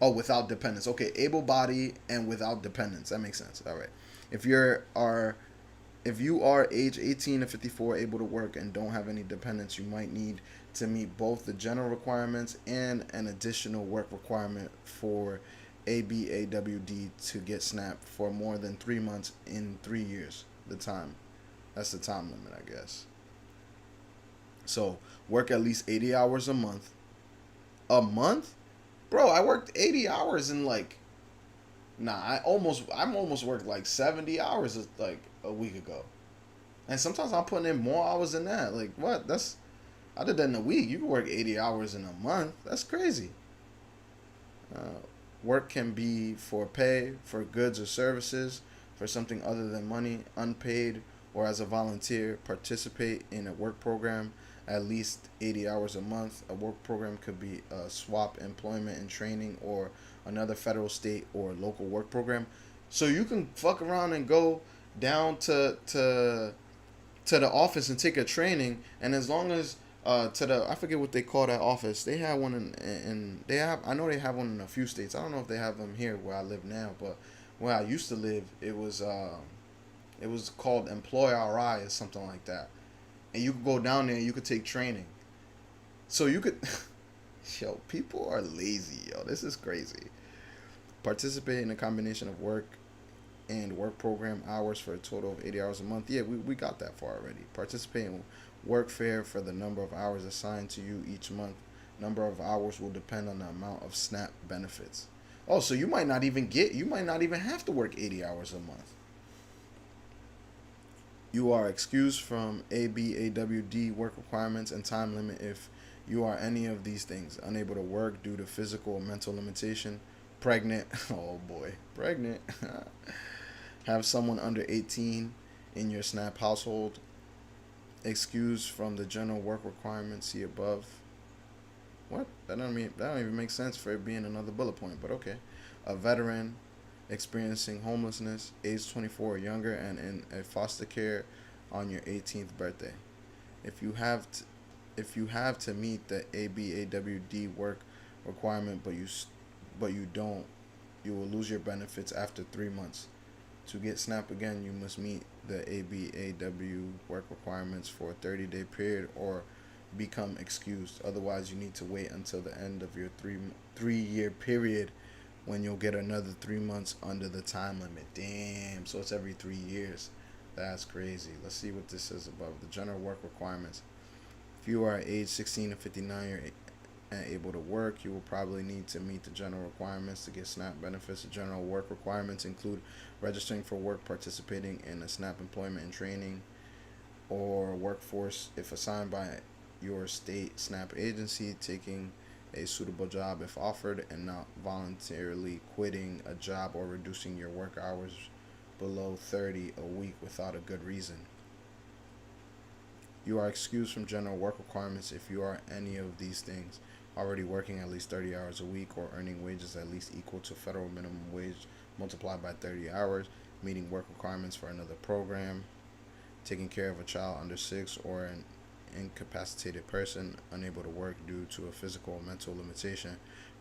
Oh, without dependents. Okay, able-bodied and without dependents. That makes sense. All right. If you are age 18 to 54, able to work, and don't have any dependents, you might need to meet both the general requirements and an additional work requirement for ABAWD to get SNAP for more than 3 months in 3 years. That's the time limit, I guess. So work at least 80 hours a month. A month? Bro, I worked 80 hours in I almost worked like 70 hours like a week ago. And sometimes I'm putting in more hours than that. Like, what? I did that in a week. You can work 80 hours in a month. That's crazy. Work can be for pay, for goods or services, for something other than money, unpaid, or as a volunteer. Participate in a work program at least 80 hours a month. A work program could be a swap employment and training or another federal, state, or local work program. So you can fuck around and go down to the office and take a training, and as long as I forget what they call that office. They have one I know they have one in a few states. I don't know if they have them here where I live now, but where I used to live, it was called EmployRI or something like that. And you could go down there and you could take training. So you could yo, people are lazy, yo. This is crazy. Participate in a combination of work and work program hours for a total of 80 hours a month. Yeah, we got that far already. Participate in work fare for the number of hours assigned to you each month. Number of hours will depend on the amount of SNAP benefits. Oh, so you might not even have to work 80 hours a month. You are excused from ABAWD work requirements and time limit if you are any of these things: unable to work due to physical or mental limitation, pregnant, oh boy, pregnant, have someone under 18 in your SNAP household, excused from the general work requirements, see above. What? That don't even make sense for it being another bullet point, but okay. A veteran experiencing homelessness, age 24 or younger, and in a foster care on your 18th birthday. If you have to meet the ABAWD work requirement, but you don't, you will lose your benefits after 3 months. To get SNAP again, you must meet the ABAW work requirements for a 30-day period or become excused. Otherwise, you need to wait until the end of your three-year period, when you'll get another 3 months under the time limit. Damn, so it's every 3 years. That's crazy. Let's see what this says above. The general work requirements. If you are age 16 to 59 and able to work, you will probably need to meet the general requirements to get SNAP benefits. The general work requirements include registering for work, participating in a SNAP employment and training or workforce if assigned by your state SNAP agency, taking a suitable job if offered, and not voluntarily quitting a job or reducing your work hours below 30 a week without a good reason. You are excused from general work requirements if you are any of these things: already working at least 30 hours a week or earning wages at least equal to federal minimum wage multiplied by 30 hours, meeting work requirements for another program, taking care of a child under 6 or an incapacitated person unable to work due to a physical or mental limitation,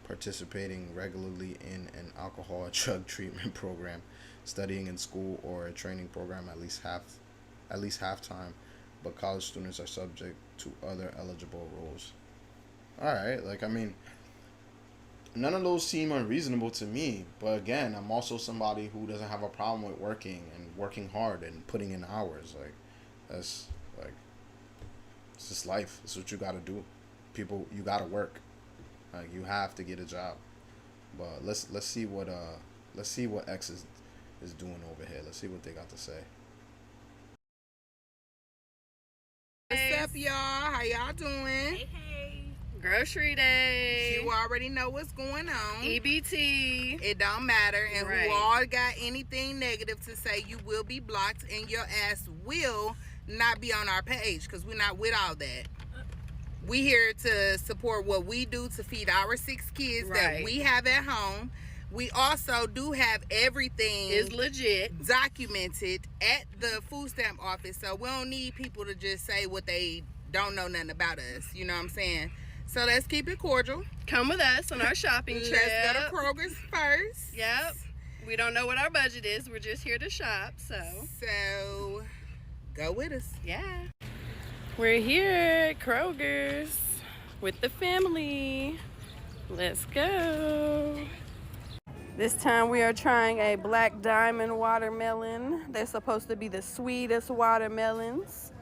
participating regularly in an alcohol or drug treatment program, studying in school or a training program at least half time, but college students are subject to other eligible rules. Alright, none of those seem unreasonable to me, but again, I'm also somebody who doesn't have a problem with working and working hard and putting in hours. It's just life. It's what you gotta do. People, you gotta work. You have to get a job. But let's see what X is doing over here. Let's see what they got to say. What's up, y'all? How y'all doing? Hey. Grocery day. You already know what's going on. EBT. It don't matter. And right. Who all got anything negative to say, you will be blocked and your ass will not be on our page, because we're not with all that. We here to support what we do to feed our 6 kids that we have at home. We also do have everything Is legit documented at the food stamp office, so we don't need people to just say what they don't know nothing about us. You know what I'm saying? So let's keep it cordial. Come with us on our shopping trip. Let's go to Kroger's first. Yep. We don't know what our budget is. We're just here to shop, so go with us. Yeah. We're here at Kroger's with the family. Let's go. This time we are trying a Black Diamond watermelon. They're supposed to be the sweetest watermelons.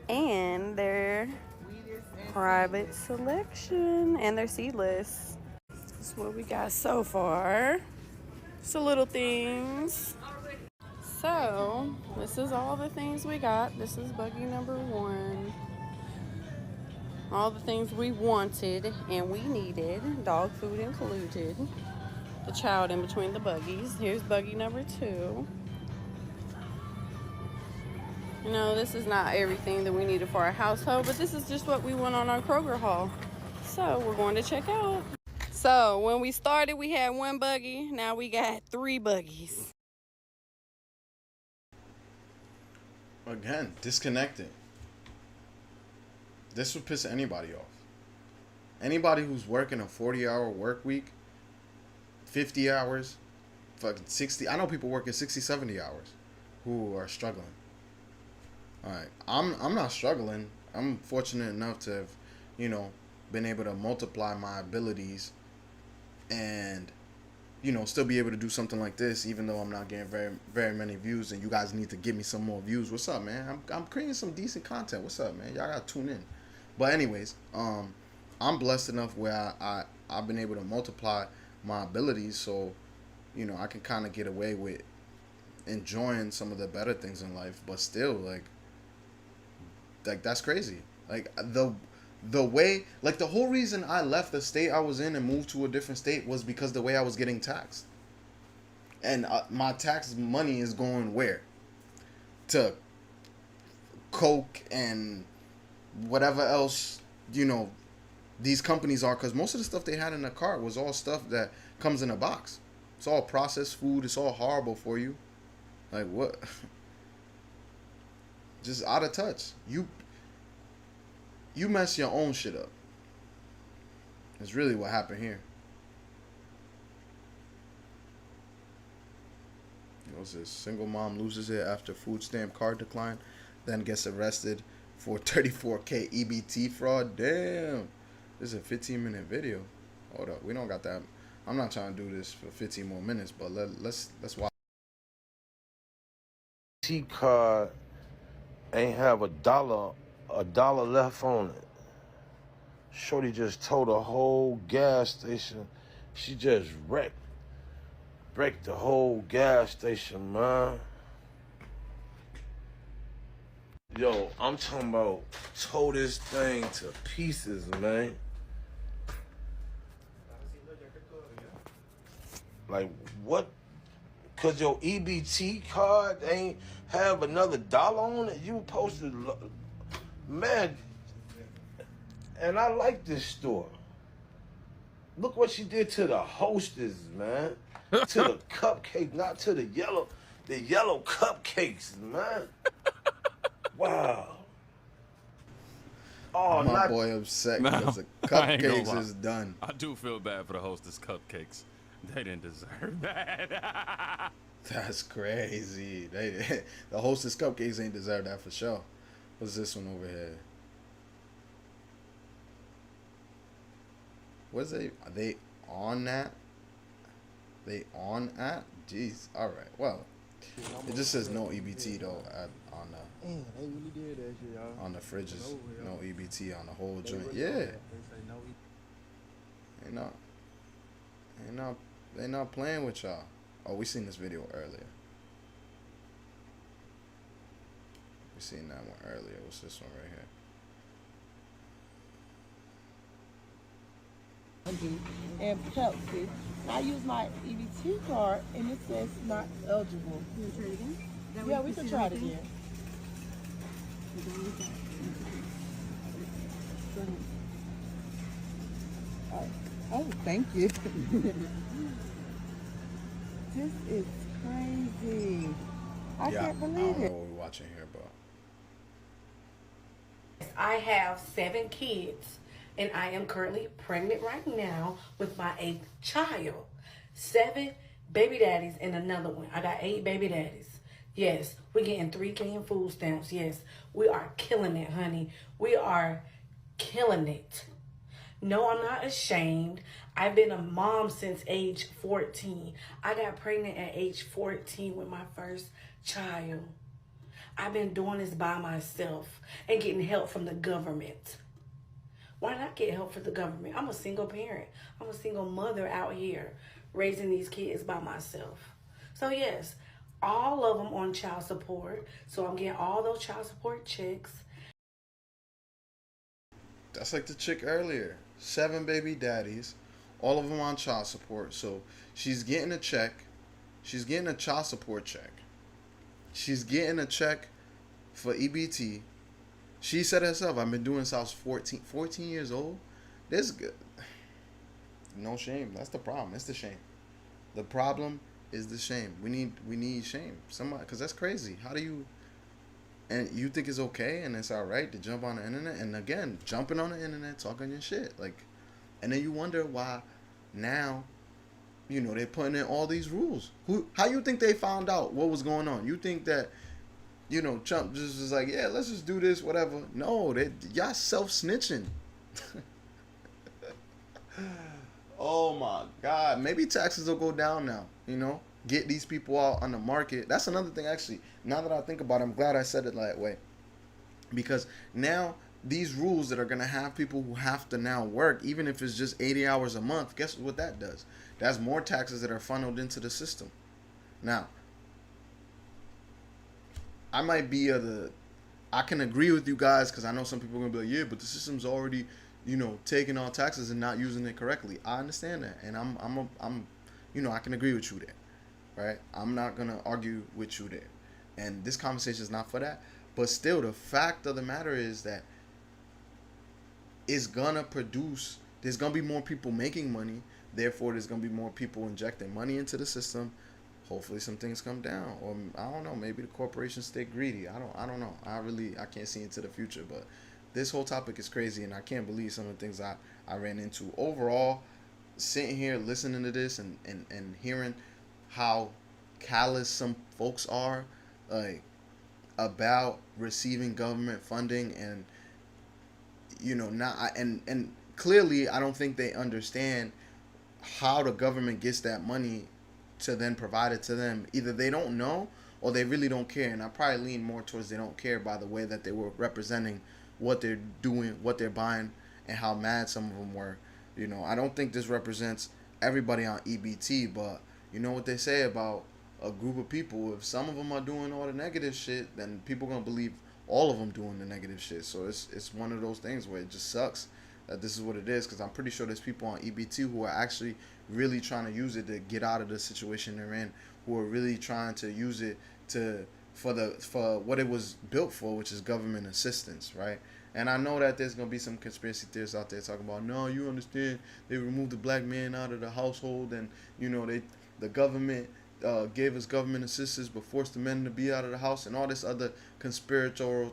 And they're private selection. And they're seedless. That's what we got so far. Just the little things. So, this is all the things we got. This is buggy number 1. All the things we wanted and we needed. Dog food included. The child in between the buggies. Here's buggy number 2. You know, this is not everything that we needed for our household, but this is just what we want on our Kroger haul. So we're going to check out. So when we started, we had 1 buggy. Now we got 3 buggies. Again, disconnected. This would piss anybody off. Anybody who's working a 40-hour work week, 50 hours, fucking 60. I know people working 60, 70 hours who are struggling. All right, I'm not struggling. I'm fortunate enough to have, you know, been able to multiply my abilities and, you know, still be able to do something like this, even though I'm not getting very, very many views, and you guys need to give me some more views. What's up, man? I'm creating some decent content. What's up, man? Y'all gotta tune in. But anyways, I'm blessed enough where I've been able to multiply my abilities, so, you know, I can kind of get away with enjoying some of the better things in life, but still, like that's crazy. Like the way, like the whole reason I left the state I was in and moved to a different state was because the way I was getting taxed. And my tax money is going where? To Coke and whatever else, you know, these companies are, because most of the stuff they had in the cart was all stuff that comes in a box. It's all processed food. It's all horrible for you. Like, what? Just out of touch. You mess your own shit up. That's really what happened here. What's this? Single mom loses it after food stamp card decline, then gets arrested for 34K EBT fraud. Damn. This is a 15-minute video. Hold up. We don't got that. I'm not trying to do this for 15 more minutes, but let's watch. T card ain't have a dollar left on it. Shorty just towed a whole gas station. She just wrecked the whole gas station, man. Yo, I'm talking about tow this thing to pieces, man. Like, what? Cause your EBT card ain't have another dollar on it? You posted, man. And I like this store. Look what she did to the hostess, man. To the cupcake, not to the yellow cupcakes, man. Wow. Oh, my boy upset because the cupcakes is done. I do feel bad for the hostess cupcakes. They didn't deserve that. That's crazy. The hostess cupcakes ain't deserve that for sure. What's this one over here? What's they? Are they on that? They on that? Jeez. All right. Well, it just says no EBT though on the. Man, they really did that shit, y'all. On the fridges, no EBT on the whole joint. Yeah. They not playing with y'all. Oh, we seen this video earlier. We seen that one earlier. What's this one right here? And Pepsi. I use my EBT card and it says not eligible. You want to try it again? Yeah, we can try it again. Oh, thank you. This is crazy. I Yeah, can't I don't believe know it. what we're watching here, but I have 7 kids, and I am currently pregnant right now with my 8th child. 7 baby daddies and another one. I got 8 baby daddies. Yes, we're getting 3K in food stamps. Yes, we are killing it, honey. We are killing it. No, I'm not ashamed. I've been a mom since age 14. I got pregnant at age 14 with my first child. I've been doing this by myself and getting help from the government. Why not get help from the government? I'm a single parent. I'm a single mother out here raising these kids by myself. So yes, all of them on child support. So I'm getting all those child support checks. that's like the chick earlier. 7 baby daddies, all of them on child support. So she's getting a check. She's getting a child support check. She's getting a check for EBT. She said herself, I've been doing this since I was 14 years old. This good. No shame. That's the problem. It's the shame. The problem is the shame. We need shame. Somebody, because that's crazy. How do you, and you think it's okay and it's all right to jump on the internet, and again, jumping on the internet, talking your shit, like, and then you wonder why now, you know, they're putting in all these rules. How you think they found out what was going on? You think that, you know, Trump just was like, yeah, let's just do this, whatever. No, y'all self-snitching. Oh my God. Maybe taxes will go down now, you know? Get these people out on the market. That's another thing, actually. Now that I think about it, I'm glad I said it that way. Because now these rules that are going to have people who have to now work, even if it's just 80 hours a month, guess what that does? That's more taxes that are funneled into the system. Now, I might be I can agree with you guys, because I know some people are going to be like, yeah, but the system's already, you know, taking all taxes and not using it correctly. I understand that, and I'm you know, I can agree with you there, right? I'm not gonna argue with you there, and this conversation is not for that. But still, the fact of the matter is that it's gonna produce. There's gonna be more people making money. Therefore, there's gonna be more people injecting money into the system. Hopefully, some things come down, or I don't know. Maybe the corporations stay greedy. I don't know. I can't see into the future, but this whole topic is crazy, and I can't believe some of the things I ran into. Overall, sitting here listening to this and hearing how callous some folks are, like, about receiving government funding, and, you know, and clearly I don't think they understand how the government gets that money to then provide it to them. Either they don't know or they really don't care, and I probably lean more towards they don't care by the way that they were representing what they're doing, what they're buying, and how mad some of them were. You know, I don't think this represents everybody on EBT, but you know what they say about a group of people, if some of them are doing all the negative shit, then people are going to believe all of them doing the negative shit. So it's one of those things where it just sucks that this is what it is, because I'm pretty sure there's people on EBT who are actually really trying to use it to get out of the situation they're in, who are really trying to use it for what it was built for, which is government assistance, right? And I know that there's gonna be some conspiracy theorists out there talking about, no, you understand, they removed the black man out of the household, and, you know, the government gave us government assistance but forced the men to be out of the house, and all this other conspiracy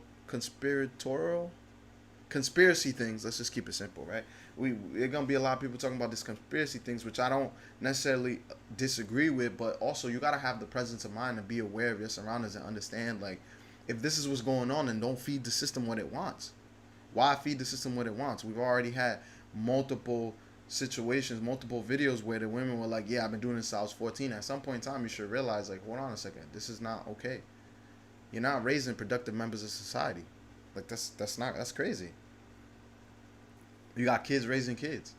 things. Let's just keep it simple, right? There's gonna be a lot of people talking about this conspiracy things, which I don't necessarily disagree with, but also you gotta have the presence of mind to be aware of your surroundings and understand, like, if this is what's going on, then don't feed the system what it wants. Why feed the system what it wants? We've already had multiple situations, multiple videos where the women were like, yeah, I've been doing this since I was 14. At some point in time, you should realize, like, hold on a second, this is not okay. You're not raising productive members of society. Like, that's crazy. You got kids raising kids.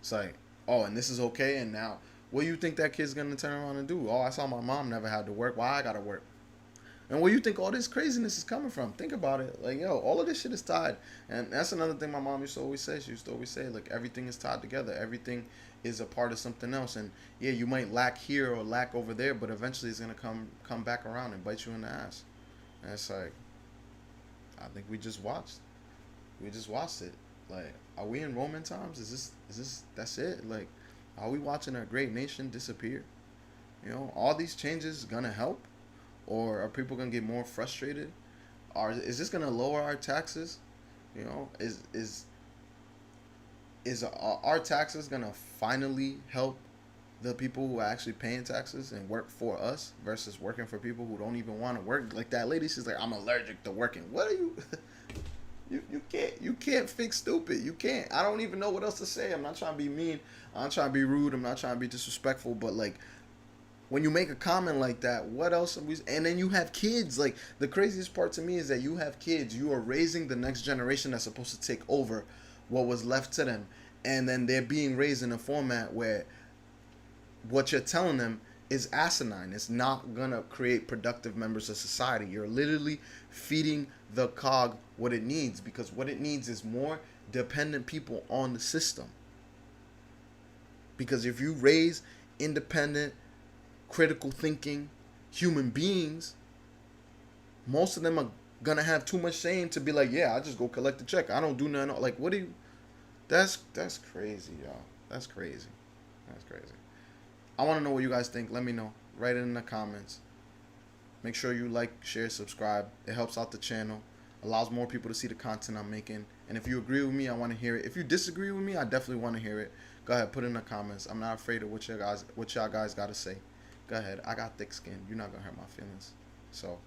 It's like, oh, and this is okay, and now what do you think that kid's gonna turn around and do? Oh, I saw my mom never had to work. Why I gotta work? And where you think all this craziness is coming from? Think about it. Like, yo, all of this shit is tied. And that's another thing my mom used to always say. She used to always say, like, everything is tied together. Everything is a part of something else. And yeah, you might lack here or lack over there, but eventually it's gonna come back around and bite you in the ass. And it's like, I think we just watched it. Like, are we in Roman times? Is this that's it? Like, are we watching our great nation disappear? You know, all these changes gonna help, or are people gonna get more frustrated? Or is this gonna lower our taxes? You know, is our taxes gonna finally help the people who are actually paying taxes and work for us versus working for people who don't even want to work? Like that lady, she's like, I'm allergic to working. What are you? You can't fix stupid. You can't. I don't even know what else to say. I'm not trying to be mean. I'm not trying to be rude. I'm not trying to be disrespectful. But like, when you make a comment like that, what else are we? And then you have kids. Like, the craziest part to me is that you have kids. You are raising the next generation that's supposed to take over what was left to them, and then they're being raised in a format where what you're telling them is asinine. It's not gonna create productive members of society. You're literally feeding the cog what it needs, because what it needs is more dependent people on the system. Because if you raise independent, critical thinking human beings, most of them are gonna have too much shame to be like, yeah, I just go collect the check. I don't do nothing. Like, what do you? That's crazy, y'all. That's crazy. That's crazy. I want to know what you guys think. Let me know. Write it in the comments. Make sure you like, share, subscribe. It helps out the channel. Allows more people to see the content I'm making. And if you agree with me, I want to hear it. If you disagree with me, I definitely want to hear it. Go ahead, put it in the comments. I'm not afraid of what y'all guys got to say. Go ahead. I got thick skin. You're not going to hurt my feelings. So